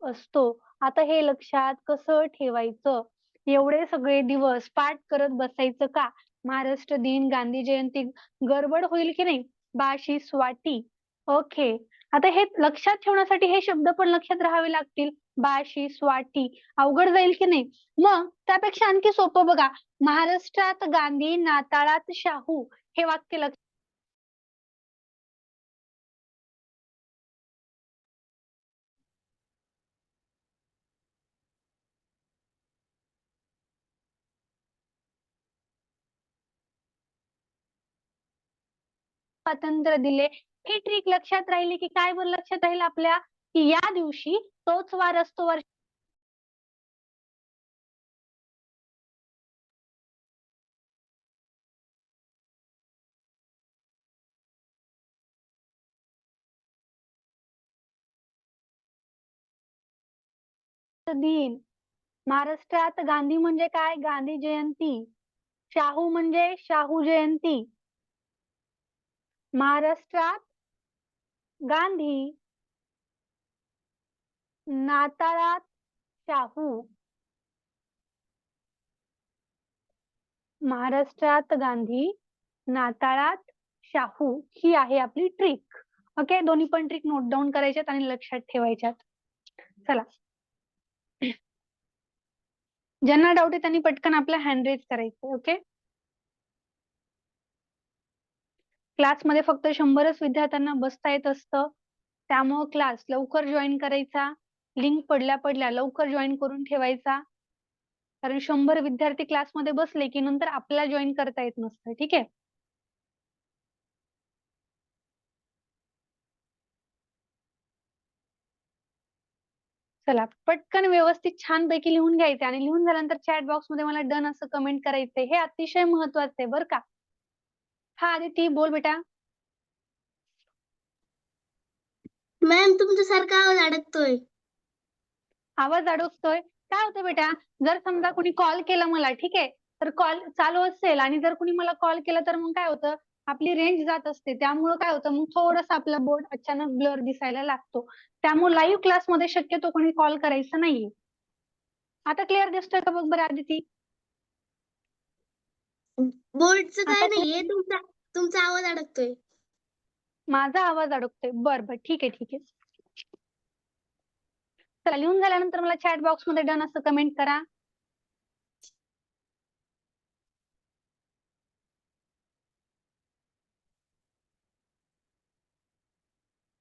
असतो. आता हे लक्षात कसं ठेवायचं? एवढे सगळे दिवस पाठ करत बसायचं का? महाराष्ट्र दिन, गांधी जयंती, गडबड होईल की नाही? बाशी स्वाटी. ओके. आता हे लक्षात ठेवण्यासाठी हे शब्द पण लक्षात राहावे लागतील. बाशी स्वाटी. अवघड जाईल की नाही? मग त्यापेक्षा आणखी सोपं बघा. महाराष्ट्रात गांधी, नाताळात शाहू. हे वाक्य लक्षात स्वातंत्र्य दिले. ही ट्रिक लक्षात राहिली की काय बरं लक्षात राहील आपल्या? की या दिवशी तोच वार असतो दिन. महाराष्ट्रात गांधी म्हणजे काय? गांधी जयंती. शाहू म्हणजे शाहू जयंती. महाराष्ट्रात गांधी, नाताळात शाहू. महाराष्ट्रात गांधी, नाताळात शाहू. ही आहे आपली ट्रिक. ओके, दोन्ही पण ट्रिक नोट डाऊन करायच्यात आणि लक्षात ठेवायच्यात. चला, ज्यांना डाऊट आहे त्यांनी पटकन आपला हँड रेज करायचं. ओके, क्लासमध्ये फक्त 100च विद्यार्थ्यांना बसता येत असतं. त्यामुळे क्लास लवकर जॉईन करायचा. लिंक पडल्या पडल्या लवकर जॉईन करून ठेवायचा. कारण 100 विद्यार्थी क्लासमध्ये बसले की नंतर आपल्याला जॉईन करता येत नसतं. ठीक आहे. चला, पटकन व्यवस्थित छानपैकी लिहून घ्यायचे आणि लिहून झाल्यानंतर चॅट बॉक्स मध्ये मला डन असं कमेंट करायचंय. हे अतिशय महत्वाचं आहे बरं का. हा आदिती बोल बेटा. मॅम तुमच्यासारखा आवाज अडकतोय. आवाज अडकतोय? काय होतं बेटा, जर समजा कुणी कॉल केला मला, ठीक आहे, तर कॉल चालू असेल आणि जर कुणी मला कॉल केला तर मग काय होतं, आपली रेंज जात असते. त्यामुळे काय होतं, मग थोडस आपला बोर्ड अचानक ब्लर दिसायला लागतो. त्यामुळे लाईव्ह क्लासमध्ये शक्यतो कोणी कॉल करायचा नाहीये. आता क्लिअर दिसतोय का बघ बरं आदिती? बोर्डचं काय आता नाहीये, तुमचा आवाज अडकतोय. माझा आवाज अडकतोय? बरं बरं, ठीक आहे ठीक आहे. चला, लिहून झाल्यानंतर मला चॅट बॉक्स मध्ये डन असं कमेंट करा.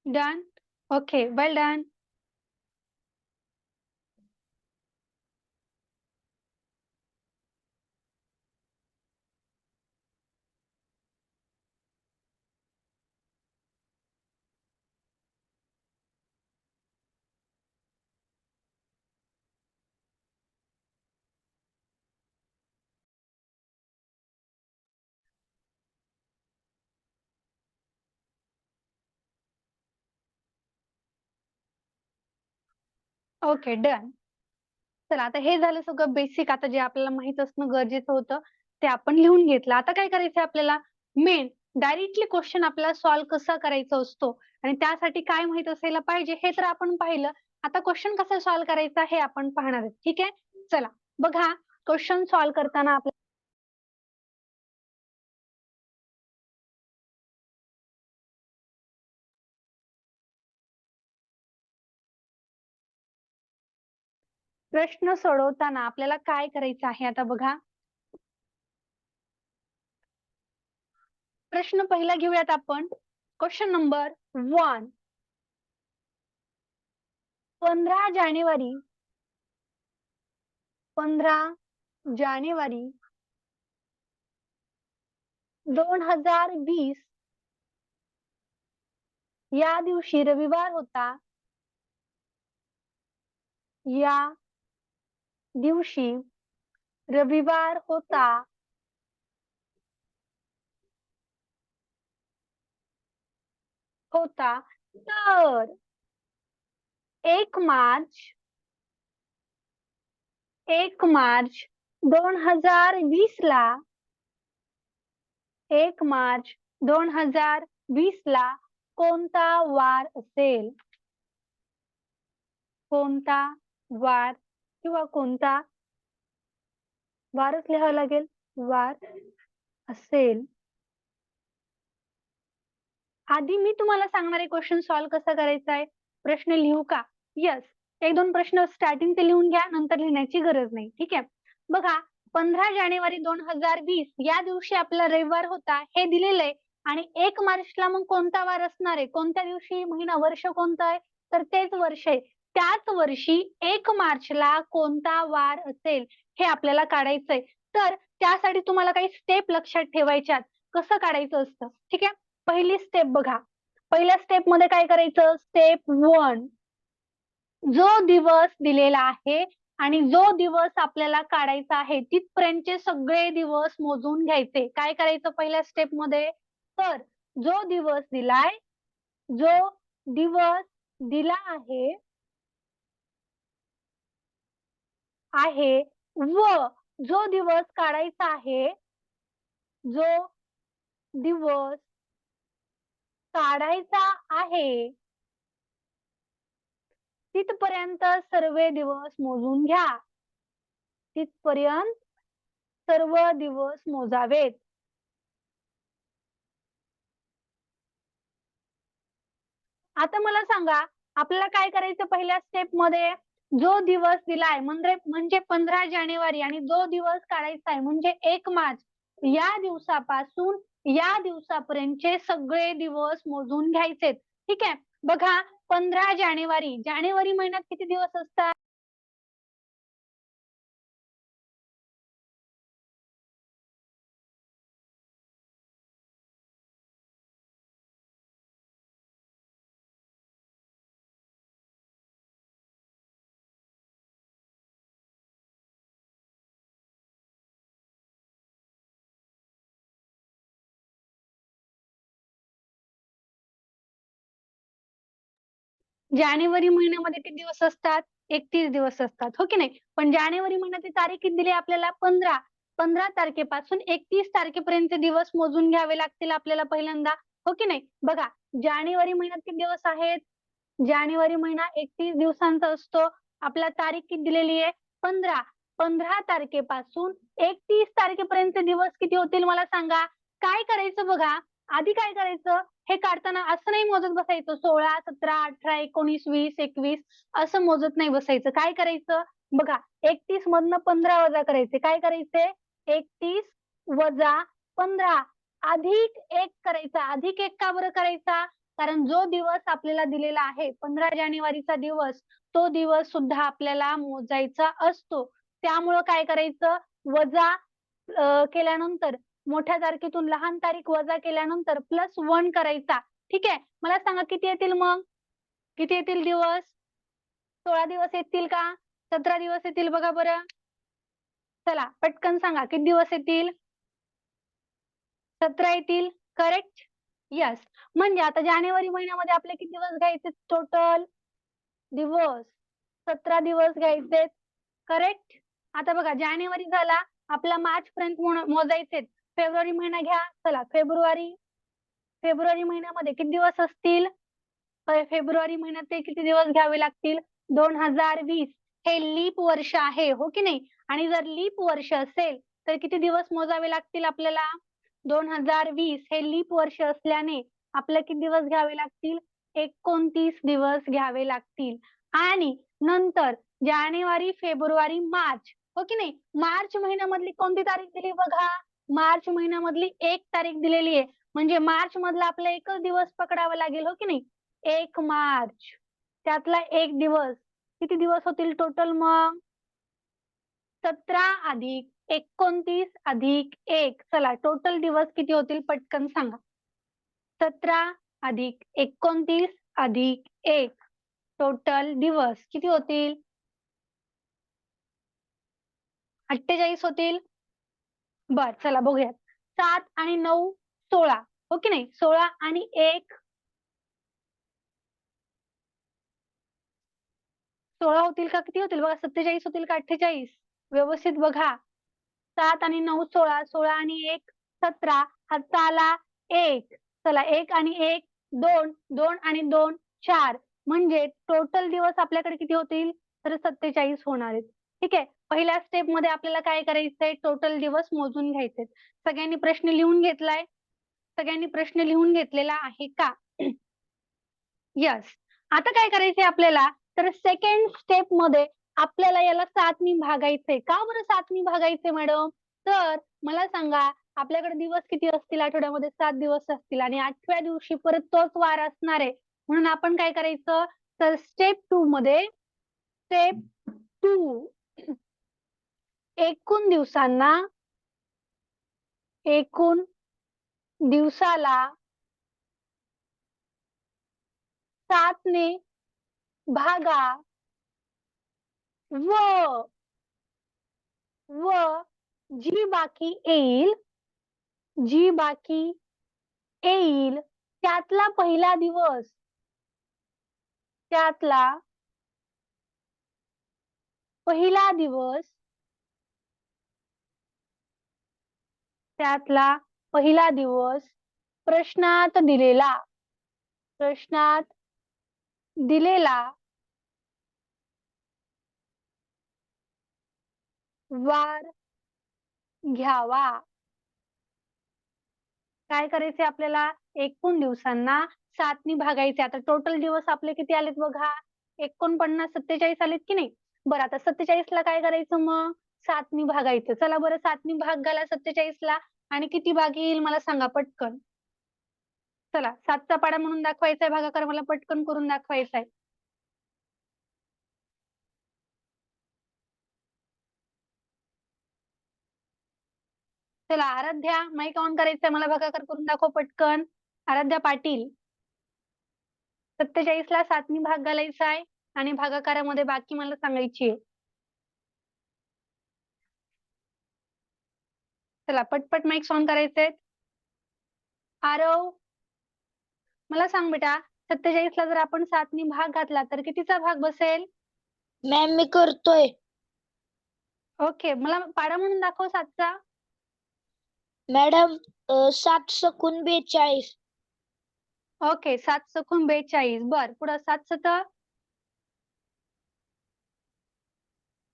डन. ओके, वेल डन. Okay, done. चला, आता हे झालं सगळं बेसिक. आता जे आपल्याला माहित असणं गरजेचं होतं ते आपण लिहून घेतलं. आता काय करायचं आपल्याला? मेन डायरेक्टली क्वेश्चन आपल्याला सॉल्व्ह कसा करायचा असतो आणि त्यासाठी काय माहित असायला पाहिजे हे तर आपण पाहिलं. आता क्वेश्चन कसा सॉल्व्ह करायचा हे आपण पाहणार आहोत. ठीक आहे, चला बघा. क्वेश्चन सॉल्व्ह करताना आपल्याला प्रश्न सोडवताना आपल्याला काय करायचं आहे? आता बघा, प्रश्न पहिला घेऊयात आपण. Question number 1. 15 जानेवारी 15 जानेवारी 2020 या दिवशी रविवार होता. या दिवशी रविवार होता. तर 1 मार्च 2020 ला 1 मार्च 2020 ला कोणता वार असेल? कोणता वार किंवा कोणता वारच लिहावं लागेल. वार असेल. आधी मी तुम्हाला सांगणार आहे क्वेश्चन सॉल्व्ह कसा करायचा आहे. प्रश्न लिहू का? यस. 1-2 प्रश्न स्टार्टिंग ते लिहून घ्या, नंतर लिहिण्याची गरज नाही. ठीक आहे. बघा 15 जानेवारी 2020 या दिवशी आपला रविवार होता हे दिलेलं आहे आणि 1 मार्चला मग कोणता वार असणार आहे? कोणत्या दिवशी, महिना, वर्ष कोणतं आहे? तर तेच वर्ष आहे. त्याच वर्षी 1 मार्चला कोणता वार असेल हे आपल्याला काढायचंय. तर त्यासाठी तुम्हाला काही स्टेप लक्षात ठेवायच्यात. कसं काढायचं असतं? ठीक आहे. पहिली स्टेप बघा. पहिल्या स्टेप मध्ये काय करायचं? स्टेप 1 जो दिवस दिलेला आहे आणि जो दिवस आपल्याला काढायचा आहे तिथपर्यंतचे सगळे दिवस मोजून घ्यायचे. काय करायचं पहिल्या स्टेप मध्ये? तर जो दिवस दिलाय, जो दिवस दिला आहे व जो दिवस काढायचा आहे, जो दिवस काढायचा आहे तिथपर्यंत सर्व दिवस मोजून घ्या. तिथपर्यंत सर्व दिवस मोजावेत. आता मला सांगा आपल्याला काय करायचं पहिल्या स्टेप मध्ये? जो दिवस दिलाय म्हणजे 15 जानेवारी आणि जो दिवस काढायचा आहे म्हणजे 1 मार्च या दिवसापासून या दिवसापर्यंतचे सगळे दिवस मोजून घ्यायचे. ठीक आहे. बघा 15 जानेवारी महिन्यात किती दिवस असतात? जानेवारी महिन्यामध्ये किती दिवस असतात? 31 दिवस असतात. हो की नाही? पण जानेवारी महिन्याची तारीख किती दिली आपल्याला? 15. 15 तारखेपासून 31 तारखेपर्यंत दिवस मोजून घ्यावे लागतील आपल्याला पहिल्यांदा. हो की नाही? बघा जानेवारी महिन्यात किती दिवस आहेत? जानेवारी महिना 31 दिवसांचा असतो. आपला तारीख किती दिलेली आहे? 15. 15 तारखेपासून 31 तारखेपर्यंत दिवस किती होतील मला सांगा? काय करायचं बघा, आधी काय करायचं? हे काढताना असं नाही मोजत बसायचं 16, 17, 18, 19, 20, 21 असं मोजत नाही बसायचं. काय करायचं? बघा 31 मधनं 15 वजा करायचे. काय करायचे? 31 वजा 15 अधिक 1 करायचा. अधिक 1 का बरं करायचा? कारण जो दिवस आपल्याला दिलेला आहे 15 जानेवारीचा दिवस, तो दिवस सुद्धा आपल्याला मोजायचा असतो. त्यामुळं काय करायचं? वजा केल्यानंतर मोठ्या तारखेतून लहान तारीख वजा केल्यानंतर +1 करायचा. ठीक आहे. मला सांगा किती येतील मग? किती येतील दिवस? 16 दिवस येतील का? 17 दिवस येतील बघा बरं. चला पटकन सांगा किती दिवस येतील? 17 येतील. करेक्ट? यस. म्हणजे आता जानेवारी महिन्यामध्ये आपले किती दिवस घ्यायचे टोटल? दिवस 17 दिवस घ्यायचे. करेक्ट? आता बघा जानेवारी झाला, आपला मार्च पर्यंत मोजायचे. फेब्रुवारी महिना घ्या. चला फेब्रुवारी महिन्यामध्ये किती दिवस असतील? फेब्रुवारी महिन्यात ते किती दिवस घ्यावे लागतील? 2020 हे लीप वर्ष आहे. हो की नाही? आणि जर लीप वर्ष असेल तर किती दिवस मोजावे लागतील आपल्याला? 2020 हे लीप वर्ष असल्याने आपल्याला किती दिवस घ्यावे लागतील? 29 दिवस घ्यावे लागतील. आणि नंतर जानेवारी, फेब्रुवारी, मार्च हो की नाही? मार्च महिन्यामधली कोणती तारीख दिली बघा? मार्च महिन्यामधली 1 तारीख दिलेली आहे. म्हणजे मार्च मधला आपला एकच दिवस पकडावा लागेल. हो की नाही? 1 मार्च त्यातला 1 दिवस किती दिवस होतील टोटल मग? 17 अधिक 29 अधिक 1. चला टोटल दिवस किती होतील पटकन सांगा. 17 अधिक 29 अधिक 1. टोटल दिवस किती होतील? 48 होतील. बर चला बघूयात. 7 आणि 9 16 हो की नाही? 16 आणि 1 16 होतील का किती होतील बघा? 47 होतील का 48? व्यवस्थित बघा. 7 आणि 9 16 16 आणि 1 17 हातचा आला 1. चला 1 आणि 1 2 2 आणि 2 4 म्हणजे टोटल दिवस आपल्याकडे किती होतील? तर 47 होणार आहेत. ठीक आहे. पहिल्या स्टेप मध्ये आपल्याला काय करायचंय? टोटल दिवस मोजून घ्यायचे. सगळ्यांनी प्रश्न लिहून घेतलाय? सगळ्यांनी प्रश्न लिहून घेतलेला आहे का? यस. आता काय करायचंय आपल्याला? तर सेकंड स्टेप मध्ये आपल्याला याला 7 नी भागायचंय. का बरं 7 नी भागायचंय मॅडम? तर मला सांगा आपल्याकडे दिवस किती असतील आठवड्यामध्ये? 7 दिवस असतील आणि 8व्या दिवशी परत तोच वार असणार आहे. म्हणून आपण काय करायचं? तर स्टेप 2 मध्ये स्टेप 2 एकूण दिवसांना एकूण दिवसाला 7 ने भागा व जी बाकी येईल त्यातला पहिला दिवस प्रश्नात दिलेला वार घ्यावा. काय करायचे आपल्याला? एकूण दिवसांना 7 नी भागायचे. आता टोटल दिवस आपले किती आलेत बघा? 49 47 आलेत की नाही? बरं आता 47 ला काय करायचं मग? 7 नी भागायचं. चला बरं 7 नी भाग घाला 47 ला आणि किती भाग येईल मला सांगा पटकन. चला 7चा पाढा म्हणून दाखवायचा आहे भागाकार मला पटकन करून दाखवायचा आहे. चला आराध्या माईक ऑन करायचंय मला भागाकार करून दाखव पटकन. आराध्या पाटील. 47 ला 7 नी भाग घालायचा आहे आणि भागाकारामध्ये बाकी मला सांगायची आहे. चला पटपट माईक ऑन करायचे. आरव मला सांग बेटा 47 ला जर आपण 7 नी भाग घातला तर कितीचा भाग बसेल? मॅम मी करतोय. ओके मला पाढा म्हणून दाखव 7चा. मॅडम 7 सकून 42. ओके 7 सकून 42. बर पुढं 7 सत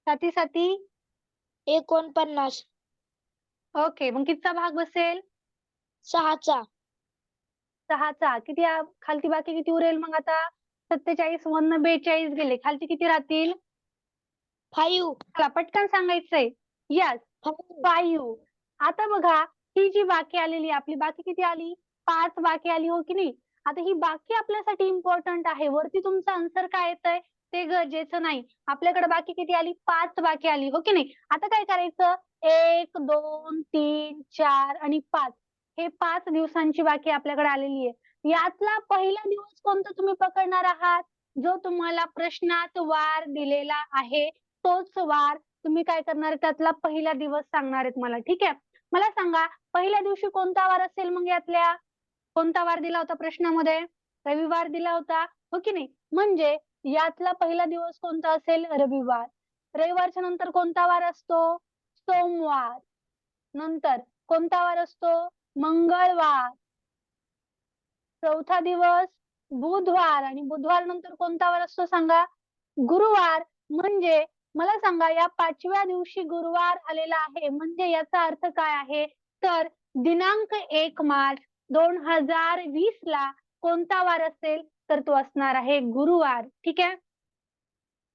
साती साती 49. ओके मग कितीचा भाग बसेल? 6चा. 6चा. किती खालती बाकी किती उरेल मग आता? 47 वरनं 42 गेले. खालती किती राहतील? 5. चला पटकन सांगायचंय. यस 5. आता बघा ही जी बाकी आलेली आपली बाकी किती आली? 5 बाकी आली हो की नाही? आता ही बाकी आपल्यासाठी इम्पॉर्टंट आहे. वरती तुमचं आन्सर काय येतंय ते गरजेचं नाही. आपल्याकडे बाकी किती आली? 5 बाकी आली हो की नाही? आता काय करायचं? 1 2 3 4 आणि 5 हे 5 दिवसांची बाकी आपल्याकडे आलेली आहे. यातला पहिला दिवस कोणता तुम्ही पकडणार आहात? जो तुम्हाला प्रश्नात वार दिलेला आहे तोच वार तुम्ही काय करणार त्यातला पहिला दिवस सांगणार आहेत मला. ठीक आहे. मला सांगा पहिल्या दिवशी कोणता वार असेल मग यातल्या? कोणता वार दिला होता प्रश्नामध्ये? रविवार दिला होता हो की नाही? म्हणजे यातला पहिला दिवस कोणता असेल? रविवार. रविवारच्या नंतर कोणता वार असतो? सोमवार. नंतर कोणता वार असतो? मंगळवार. चौथा दिवस बुधवार आणि बुधवार नंतर कोणता वार असतो सांगा? गुरुवार. म्हणजे मला सांगा या 5व्या दिवशी गुरुवार आलेला आहे म्हणजे याचा अर्थ काय आहे? तर दिनांक 1 मार्च 2020 ला कोणता वार असेल? तर तो असणार आहे गुरुवार. ठीक आहे.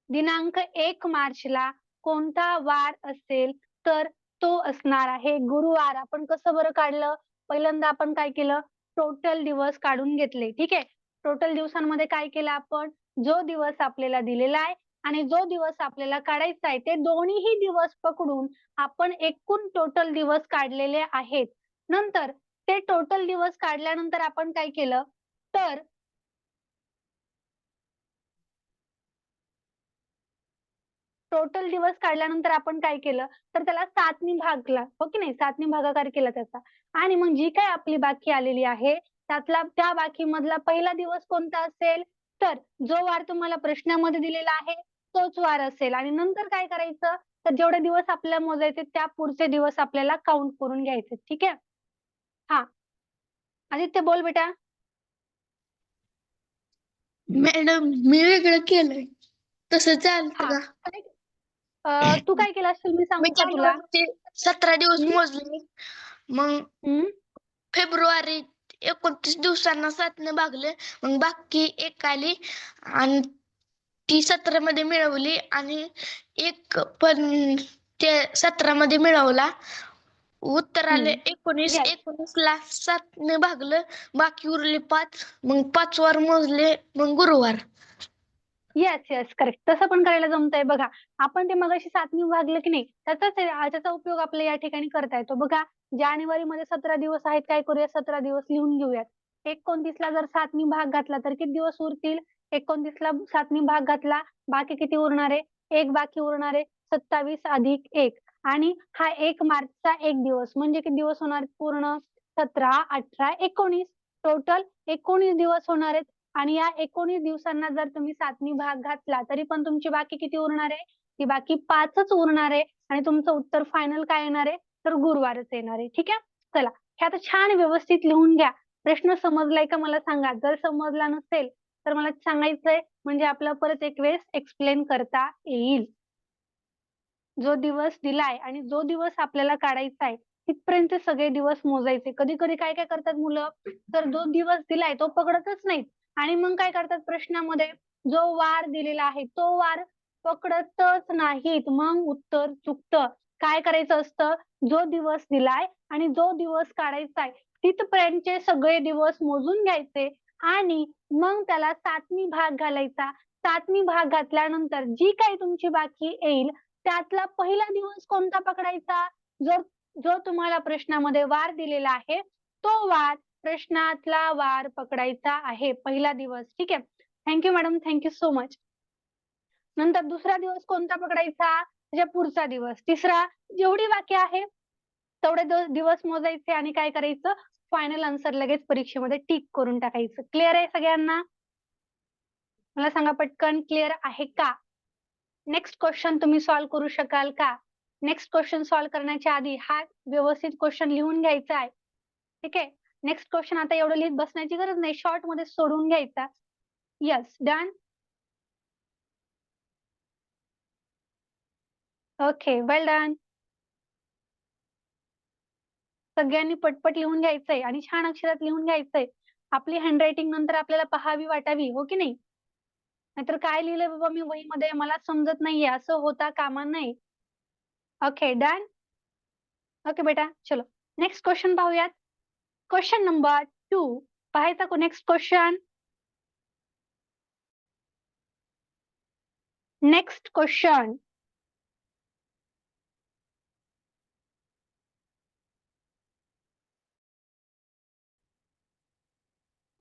दिनांक 1 मार्चला कोणता वार असेल तर तो असणार आहे गुरुवार. आपण कसं बरं काढलं? पहिल्यांदा आपण काय केलं? टोटल दिवस काढून घेतले. ठीक आहे. टोटल दिवसांमध्ये काय केलं आपण? जो दिवस आपल्याला दिलेला आहे आणि जो दिवस आपल्याला काढायचा आहे ते दोन्हीही दिवस पकडून आपण एकूण टोटल दिवस काढलेले आहेत. नंतर ते टोटल दिवस काढल्यानंतर आपण काय केलं तर टोटल दिवस काढल्यानंतर आपण काय केलं तर त्याला 7 नी भागला, हो की नाही? 7 नी भागाकार केला त्याचा. आणि मग जी काही आपली बाकी आलेली आहे त्या बाकीमधला पहिला दिवस कोणता असेल तर जो वार तुम्हाला प्रश्नामध्ये दिलेला आहे तोच वार असेल. आणि नंतर काय करायचं तर जेवढे दिवस आपल्याला मोजायचे त्या पुढचे दिवस आपल्याला काउंट करून घ्यायचे. ठीक आहे? हा, आदित्य बोल बेटा. मॅडम मी वेगळं केलंय तसं चालतं हा, का? तू काय केलं असेल मी मी सांगू का तुला? त्याच्यावरती 17 दिवस हम्म मोजले. मग हम्म फेब्रुवारी 29 दिवसांना 7 ने भागले. मग बाकी एक आली आणि ती 17 मध्ये मिळवली आणि एक पण ते 17 मध्ये मिळवला. उत्तर आले 19. येस 19 ला 7 ने भागलं. बाकी उरले 5. मग 5 वार मोजले. मग गुरुवार. Yes yes correct. तसं पण करायला जमतंय बघा. आपण ते मगाशी 7 नी भागलं की नाही त्याचा उपयोग आपल्याला या ठिकाणी करता येतो. बघा जानेवारीमध्ये 17 दिवस आहेत. काय करूया 17 दिवस लिहून घेऊयात. 29 ला जर 7 नी भाग घातला तर किती दिवस उरतील? 29 ला 7 नी भाग घातला बाकी किती उरणार आहे? 1 बाकी उरणार आहे. 27 अधिक 1 आणि हा 1 मार्चचा 1 दिवस म्हणजे किती दिवस होणार पूर्ण? 17, 18, 19 टोटल 19 दिवस होणार आहेत. आणि या 19 दिवसांना जर तुम्ही 7 नी भाग घातला तरी पण तुमची बाकी किती उरणार आहे? ती बाकी 5च उरणार आहे आणि तुमचं उत्तर फायनल काय येणार आहे? तर गुरुवारच येणार आहे. ठीक आहे? चला हे आता छान व्यवस्थित लिहून घ्या. प्रश्न समजलाय का मला सांगा. जर समजला नसेल तर मला सांगायचंय म्हणजे आपल्याला परत एक वेळेस एक्सप्लेन करता येईल. जो दिवस दिलाय आणि जो दिवस आपल्याला काढायचा आहे तिथपर्यंत सगळे दिवस मोजायचे. कधी कधी काय काय करतात मुलं तर जो दिवस दिलाय तो पकडतच नाहीत आणि मग काय करतात प्रश्नामध्ये जो वार दिलेला आहे तो वार पकडतच नाहीत. मग उत्तर चुकतं. काय करायचं असतं जो दिवस दिलाय आणि जो दिवस काढायचा आहे तिथपर्यंतचे सगळे दिवस मोजून घ्यायचे आणि मग त्याला 7 नी भाग घालायचा. 7 नी भाग घातल्यानंतर जी काही तुमची बाकी येईल त्यातला पहिला दिवस कोणता पकडायचा? जो तुम्हाला प्रश्नामध्ये वार दिलेला आहे तो वार प्रश्नातला वार पकडायचा आहे पहिला दिवस. ठीक आहे? Thank you madam. Thank you so much. नंतर दुसरा दिवस कोणता पकडायचा? म्हणजे पुढचा दिवस. तिसरा जेवढी वाक्य आहे तेवढे दिवस मोजायचे आणि काय करायचं फायनल आन्सर लगेच परीक्षेमध्ये टिक करून टाकायचं. क्लिअर आहे सगळ्यांना? मला सांगा पटकन क्लिअर आहे का? नेक्स्ट क्वेश्चन तुम्ही सॉल्व्ह करू शकाल का? नेक्स्ट क्वेश्चन सॉल्व्ह करण्याच्या आधी हा व्यवस्थित क्वेश्चन लिहून घ्यायचा आहे. ठीक आहे? नेक्स्ट क्वेश्चन आता एवढं लिहित बसण्याची गरज नाही. शॉर्ट मध्ये सोडून घ्यायचा. Yes done. ओके वेल डन. सगळ्यांनी पटपट लिहून घ्यायचंय आणि छान अक्षरात लिहून घ्यायचंय. आपली हँडरायटिंग नंतर आपल्याला पाहावी वाटावी, हो की नाही? नाहीतर काय लिहिलंय बाबा मी वहीमध्ये मला समजत नाहीये असं होता कामा नये. Okay done. ओके बेटा चलो नेक्स्ट क्वेश्चन पाहूयात. क्वेश्चन नंबर 2 पाहायचा को next question. Next question.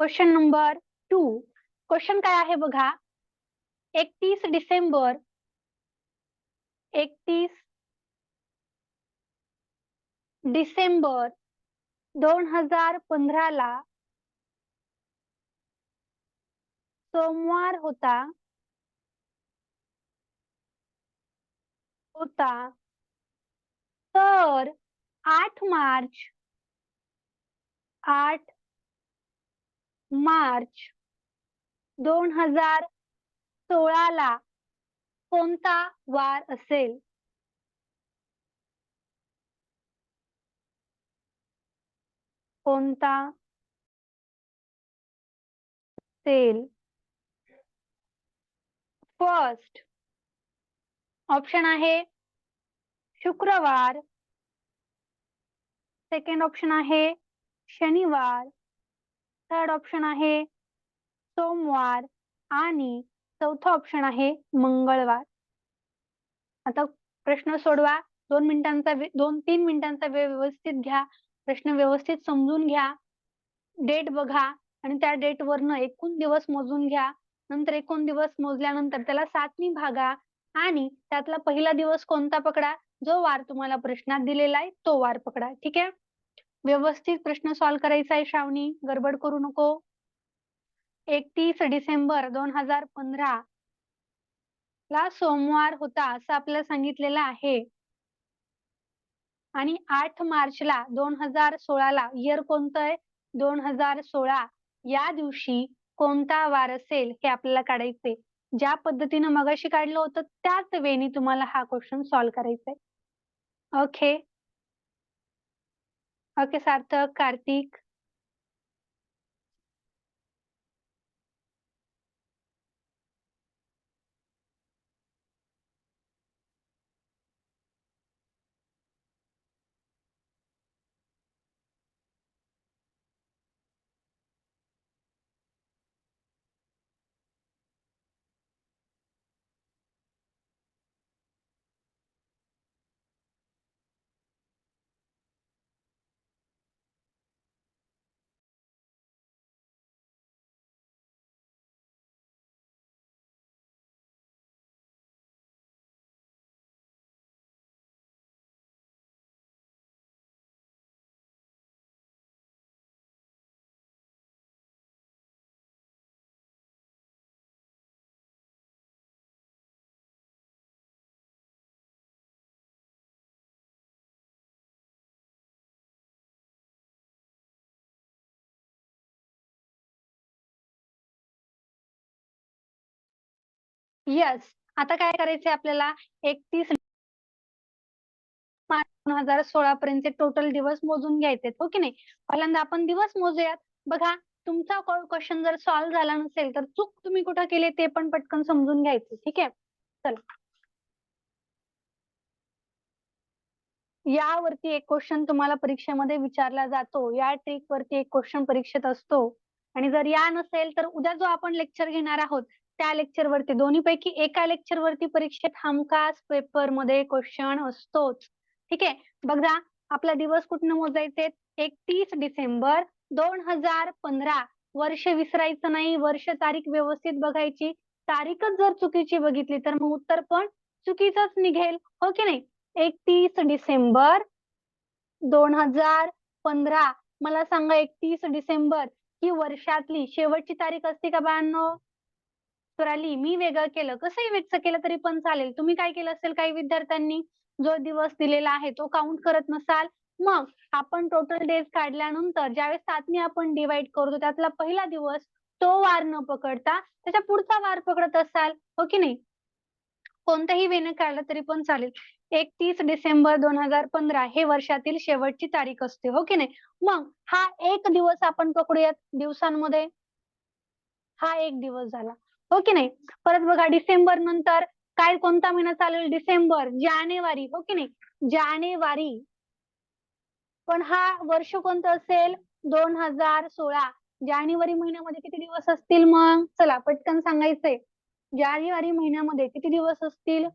Question number 2 question काय आहे बघा. 31 डिसेंबर 31 डिसेंबर 2015 ला सोमवार होता तर 8 मार्च 2016 ला कोणता वार असेल? कोणता असेल? फर्स्ट ऑप्शन आहे शुक्रवार. सेकंड ऑप्शन आहे शनिवार. थर्ड ऑप्शन आहे सोमवार आणि चौथा ऑप्शन आहे मंगळवार. आता प्रश्न सोडवा. 2-3 मिनिटांचा वेळ व्यवस्थित घ्या. प्रश्न व्यवस्थित समजून घ्या. डेट बघा आणि त्या डेटवरनं एकूण दिवस मोजून घ्या. नंतर एकूण दिवस मोजल्यानंतर त्याला 7नी भागा आणि त्यातला पहिला दिवस कोणता पकडा? जो वार तुम्हाला प्रश्नात दिलेला आहे तो वार पकडा. ठीक आहे? व्यवस्थित प्रश्न सॉल्व्ह करायचा आहे श्रावणी. गडबड करू नको. 31 डिसेंबर 2015 ला सोमवार होता असं आपल्याला सांगितलेलं आहे. आणि 8 मार्चला 2016 ला इयर कोणतं आहे? 2016 या दिवशी कोणता वार असेल हे आपल्याला काढायचंय. ज्या पद्धतीनं मगाशी काढलं होतं त्याच वेळी तुम्हाला हा क्वेश्चन सॉल्व्ह करायचा आहे. ओके. ओके सार्थक, कार्तिक. येस. आता काय करायचंय आपल्याला? 31 मार्च 2016 पर्यंतचे टोटल दिवस मोजून घ्यायचे, हो की नाही? पहिल्यांदा आपण दिवस मोजूयात. बघा, तुमचा क्वेश्चन जर सॉल्व्ह झाला नसेल तर चूक तुम्ही कुठं केली ते पण पटकन समजून घ्यायचं. ठीक आहे? चला. यावरती एक क्वेश्चन तुम्हाला परीक्षेमध्ये विचारला जातो. या ट्रिक वरती एक क्वेश्चन परीक्षेत असतो. आणि जर या नसेल तर उद्या जो आपण लेक्चर घेणार आहोत त्या लेक्चर वरती दोन्हीपैकी एका लेक्चर वरती परीक्षेत हमखास पेपर मध्ये क्वेश्चन असतोच. ठीक आहे? बघा, आपला दिवस कुठनं मोजायचे? 31 डिसेंबर 2015. वर्ष विसरायचं नाही. वर्ष तारीख व्यवस्थित बघायची. तारीखच जर चुकीची बघितली तर मग उत्तर पण चुकीचंच निघेल, हो की नाही? 31 डिसेंबर 2015. मला सांगा, 31 डिसेंबर ही वर्षातली शेवटची तारीख असते का बाळांनो? तर आली, मी वेगळं केलं, कसंही वेगळं केलं तरी पण चालेल. तुम्ही काय केलं असेल काही विद्यार्थ्यांनी? जो दिवस दिलेला आहे तो काउंट करत नसाल, मग आपण टोटल डेज काढल्यानंतर ज्यावेळेस 7नी आपण डिवाइड करतो त्यातला पहिला दिवस तो वार न पकडता त्याच्या पुढचा वार पकडत असाल, हो की नाही? कोणत्याही वेळेने काढलं तरी पण चालेल. 31 डिसेंबर 2015 हे वर्षातील शेवटची तारीख असते, हो की नाही? मग हा एक दिवस आपण पकडूयात दिवसांमध्ये. हा एक दिवस झाला, हो की नाही? परत बघा, डिसेंबर नंतर काय कोणता महिना चालेल? डिसेंबर, जानेवारी, हो की नाही? जानेवारी. पण हा वर्ष कोणतं असेल? 2016. जानेवारी महिन्यामध्ये किती दिवस असतील मग? चला पटकन सांगायचंय. जानेवारी महिन्यामध्ये किती दिवस असतील?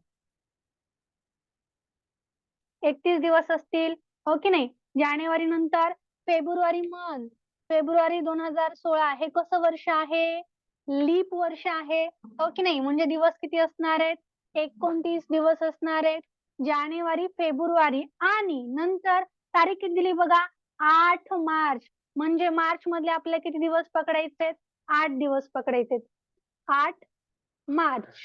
31 दिवस असतील, हो की नाही? जानेवारी नंतर फेब्रुवारी मंथ. फेब्रुवारी 2016 हे कसं वर्ष आहे? लीप वर्ष आहे, हो की नाही? म्हणजे दिवस किती असणार आहेत? 29 दिवस असणार आहेत. जानेवारी, फेब्रुवारी आणि नंतर तारीख किती दिली बघा? 8 मार्च. म्हणजे मार्च मधले आपल्याला किती दिवस पकडायचे? 8 दिवस पकडायचे. 8 मार्च.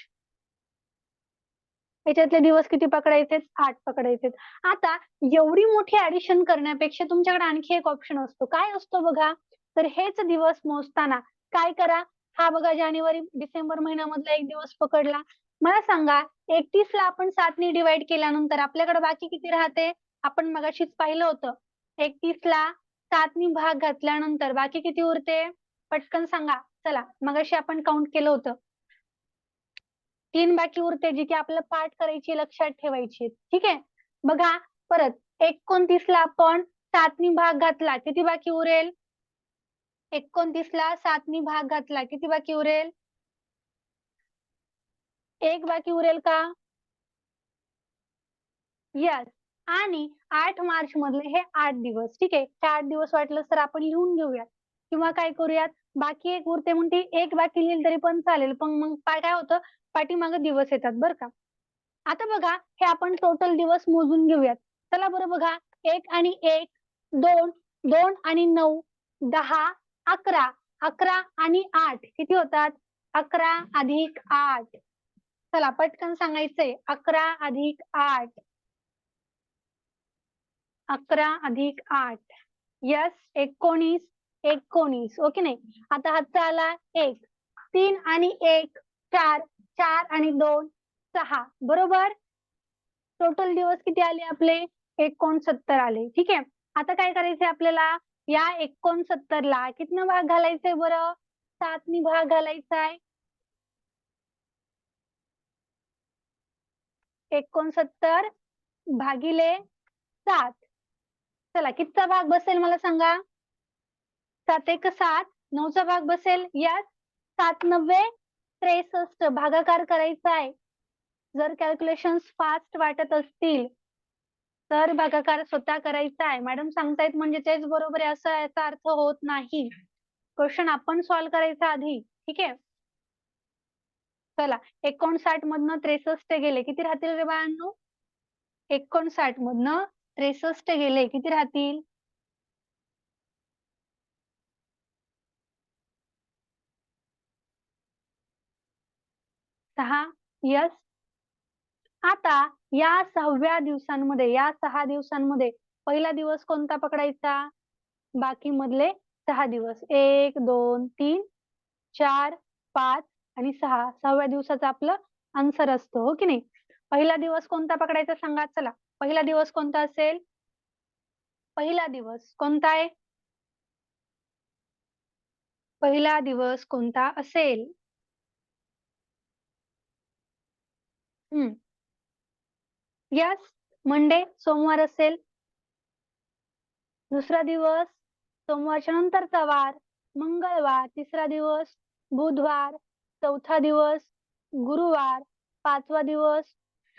याच्यातले दिवस किती पकडायचे? 8 पकडायचे. आता एवढी मोठी ऍडिशन करण्यापेक्षा तुमच्याकडे आणखी एक ऑप्शन असतो. काय असतो बघा? तर हेच दिवस मोजताना काय करा? हा बघा, जानेवारी डिसेंबर महिन्यामधला एक दिवस पकडला. मला सांगा, 31 ला आपण 7नी डिवाइड केल्यानंतर आपल्याकडे बाकी किती राहते? आपण मगाशीच पाहिलं होतं. 31 ला 7नी भाग घातल्यानंतर बाकी किती उरते? पटकन सांगा. चला, मगाशी आपण काउंट केलं होतं. 3 बाकी उरते, जी की आपल्याला पाठ करायची, लक्षात ठेवायची. ठीक आहे? बघा, परत 29 ला आपण 7नी भाग घातला, किती बाकी उरेल? 29 ला 7नी भाग घातला, किती बाकी उरेल? 1 बाकी उरेल का? यस. आणि 8 मार्च मधले हे 8 दिवस. ठीक आहे. हे 8 दिवस वाटलंच तर आपण लिहून घेऊयात किंवा काय करूयात, बाकी एक उरते म्हणते 1 बाकी लिहिलं तरी पण चालेल. पण मग काय होतं, पाठीमागे दिवस येतात बरं का. आता बघा हे आपण टोटल दिवस मोजून घेऊयात. चला बरं बघा 1 आणि 1, 2, 2 आणि 9, 10, 11, 11 आणि 8 किती होतात? 11 अधिक 8. चला पटकन सांगायचंय. 11 अधिक 8. 11 अधिक 8. यस 19, 19. ओके नाही. आता हातचा आला 1. 3 आणि 1, 4. 4 आणि 2, 6. बरोबर? टोटल दिवस किती आले आपले? 69 आले. ठीक आहे. आता काय करायचंय आपल्याला? या 69ला कितनं भाग घालायचंय बरं? 7नी भाग घालायचाय. 69 भागिले 7. चला कितीचा भाग बसेल मला सांगा? 7 एक 7, 9चा भाग बसेल. यस 7 9 63 भागाकार करायचा आहे. जर कॅल्क्युलेशन्स फास्ट वाटत असतील तर भागाकार स्वतः करायचा आहे. मॅडम सांगतायत म्हणजे तेच बरोबर आहे असं याचा अर्थ होत नाही. क्वेश्चन आपण सॉल्व्ह करायचा आधी. ठीक आहे. चला 59 मधनं 63 गेले किती राहतील रे बाळांनो? 59 मधनं 63 गेले किती राहतील? 6. यस. आता या 6व्या दिवसांमध्ये, या 6 दिवसांमध्ये पहिला दिवस कोणता पकडायचा? बाकी मधले 6 दिवस. 1, 2, 3, 4, 5 आणि 6. 6व्या दिवसाचं आपलं आन्सर असतं, हो की नाही? पहिला दिवस कोणता पकडायचा सांगा चला. पहिला दिवस कोणता असेल? पहिला दिवस कोणता आहे? पहिला दिवस कोणता असेल? यस मंडे सोमवार असेल. दुसरा दिवस सोमवारच्या नंतरचा वार मंगळवार. तिसरा दिवस बुधवार. चौथा दिवस गुरुवार. 5वा दिवस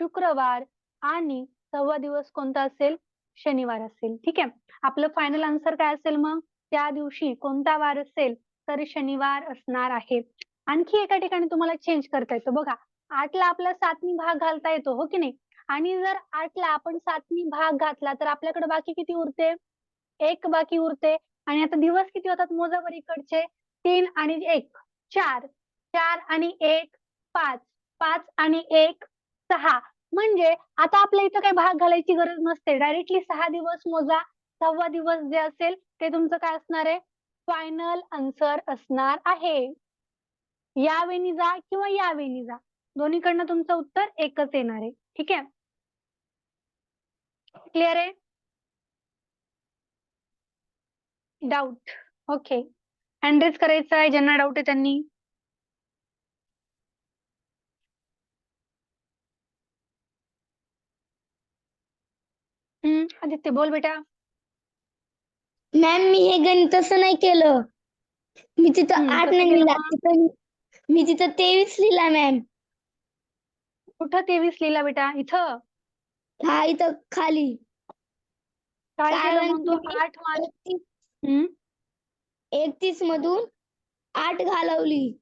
शुक्रवार आणि 6वा दिवस कोणता असेल? शनिवार असेल. ठीक आहे. आपलं फायनल आन्सर काय असेल मग? त्या दिवशी कोणता वार असेल तर शनिवार असणार आहे. आणखी एका ठिकाणी तुम्हाला चेंज करता येतो बघा. 8ला आपला 7नी भाग घालता येतो, हो की नाही? आणि जर 8ला आपण 7नी भाग घातला तर आपल्याकडे बाकी किती उरते? 1 बाकी उरते. आणि आता दिवस किती होतात मोजा बरं इकडचे? 3 आणि 1 4. 4 आणि 1 5. 5 आणि 1 6. म्हणजे आता आपल्या इथं काही भाग घालायची गरज नसते. डायरेक्टली 6 दिवस मोजा. 6वा दिवस जे असेल ते तुमचं काय असणार आहे? फायनल आन्सर असणार आहे. या वेळी जा किंवा या वेळी जा. दोन्हीकडनं तुमचं उत्तर एकच येणार आहे. ठीक आहे. क्लिअर आहे? डाऊट. ओके. हँड रेज करायचा आहे ज्यांना डाऊट आहे त्यांनी. आदित्य बोल बेटा. मॅम मी हे गणित असं नाही केलं. मी तिथं 8 कसं नाही केलं लिहिला. मग? मी तिथं 23 लिहिला मॅम. कुठं 23 लिहिला बेटा? इथं? हा इथं खाली. काय केलं कारण मग की तू? मी 8 मार्च 31 मधून 8 घालवली.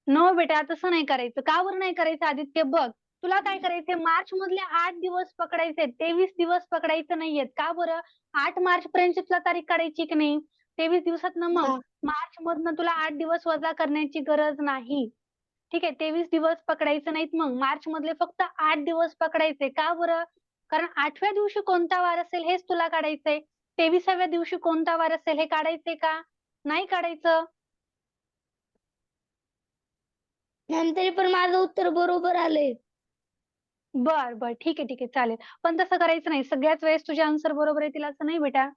नो बेटा तसं नाही करायचं. का बरं नाही करायचं आदित्य? बघ तुला काय करायचंय, मार्च मधले 8 दिवस पकडायचे, 23 दिवस पकडायचं नाहीयेत. का बरं? 8 मार्च पर्यंत तुला तारीख काढायची की नाही? 23 दिवसात मग हा. मार्च मधनं तुला 8 दिवस वजा करण्याची गरज नाही. ठीक आहे. 23 दिवस पकडायचं नाहीत. मग मार्च मधले फक्त 8 दिवस पकडायचे. का बरं? कारण 8व्या दिवशी कोणता वार असेल हेच तुला काढायचंय. 23व्या दिवशी कोणता वार असेल हे काढायचंय का? नाही काढायचं. मॅम तरी पण माझं उत्तर बरोबर आलंय. बर बर ठीक आहे चालेल. पण तसं करायचं नाही. सगळ्याच वेळेस तुझे आन्सर बरोबर येतील असं नाही बेटा.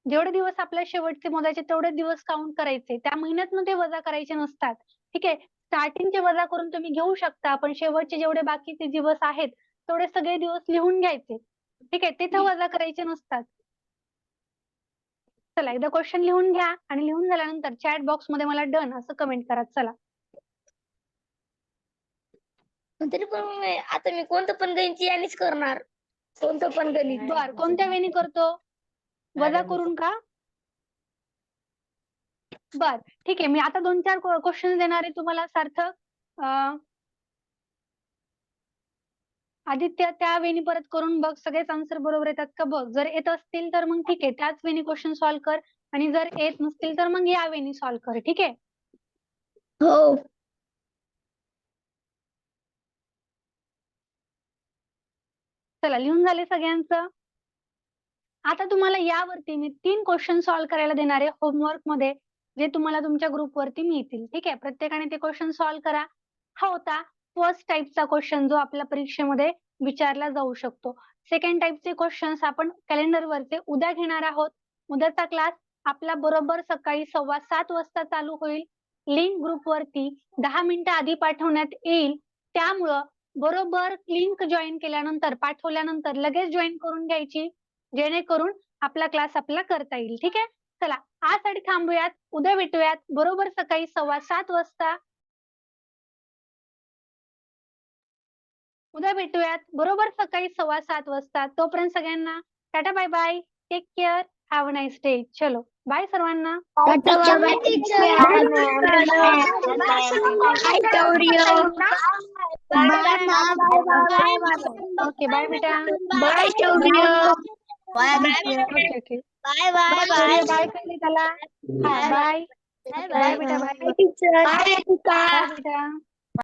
जेवढे दिवस आपल्या शेवटचे मोजायचे तेवढे दिवस काउंट करायचे. त्या महिन्यातनं ते वजा करायचे नसतात. ठीक आहे. स्टार्टिंगचे वजा करून तुम्ही घेऊ शकता, पण शेवटचे जेवढे बाकीचे दिवस आहेत तेवढे सगळे दिवस लिहून घ्यायचे. ठीक आहे. तिथं वजा करायचे नसतात. चला एकदा क्वेश्चन लिहून घ्या आणि लिहून झाल्यानंतर चॅट बॉक्स मध्ये मला डन असं कमेंट करा. चला तरी पण आता मी कोणतं पण गणित यानेच करणार. कोणतं पण गणित. बर कोणत्या वेळी करतो? वजा करून का? बर ठीक आहे. मी आता 2-4 क्वेश्चन देणार आहे तुम्हाला सार्थक. आदित्य त्या वेणी परत करून बघ, सगळेच आन्सर बरोबर येतात का बघ. जर येत असतील तर मग ठीक आहे, त्याच वेणी क्वेश्चन सॉल्व्ह कर. आणि जर येत नसतील तर मग या वेणी सॉल्व्ह कर. ठीक आहे. हो. चला लिहून झाले सगळ्यांचं. आता तुम्हाला यावरती मी 3 क्वेश्चन सॉल्व्ह करायला देणार आहे होमवर्क मध्ये, जे तुम्हाला तुमच्या ग्रुपवरती मिळतील. ठीक आहे. प्रत्येकाने ते क्वेश्चन सॉल्व्ह करा. हा होता फर्स्ट टाईपचा क्वेश्चन जो आपल्या परीक्षेमध्ये विचारला जाऊ शकतो. सेकंड टाईपचे क्वेश्चन्स आपण कॅलेंडरवरचे उद्या घेणार आहोत. उद्याचा क्लास आपला बरोबर सकाळी 7:15 वाजता चालू होईल. लिंक ग्रुपवरती 10 मिनिटं आधी पाठवण्यात येईल. त्यामुळं बरोबर लिंक जॉईन केल्यानंतर, पाठवल्यानंतर लगेच जॉईन करून घ्यायची, जेणेकरून आपला क्लास आपल्याला करता येईल. ठीक आहे. चला आजसाठी थांबूयात. उद्या भेटूयात बरोबर सकाळी 7:15 वाजता. उद्या भेटूयात बरोबर सकाळी 7:15 वाजता. तोपर्यंत सगळ्यांना tata bye bye. Take care. Have a nice day. चलो बाय सर्वांना. Tata bye teacher. Bye okay bye बेटा. Bye Shaurya. Okay okay. Bye Surya. Bye पहिली त्याला. हा बाय. बाय बेटा बाय. टीचर. बाय बेटा.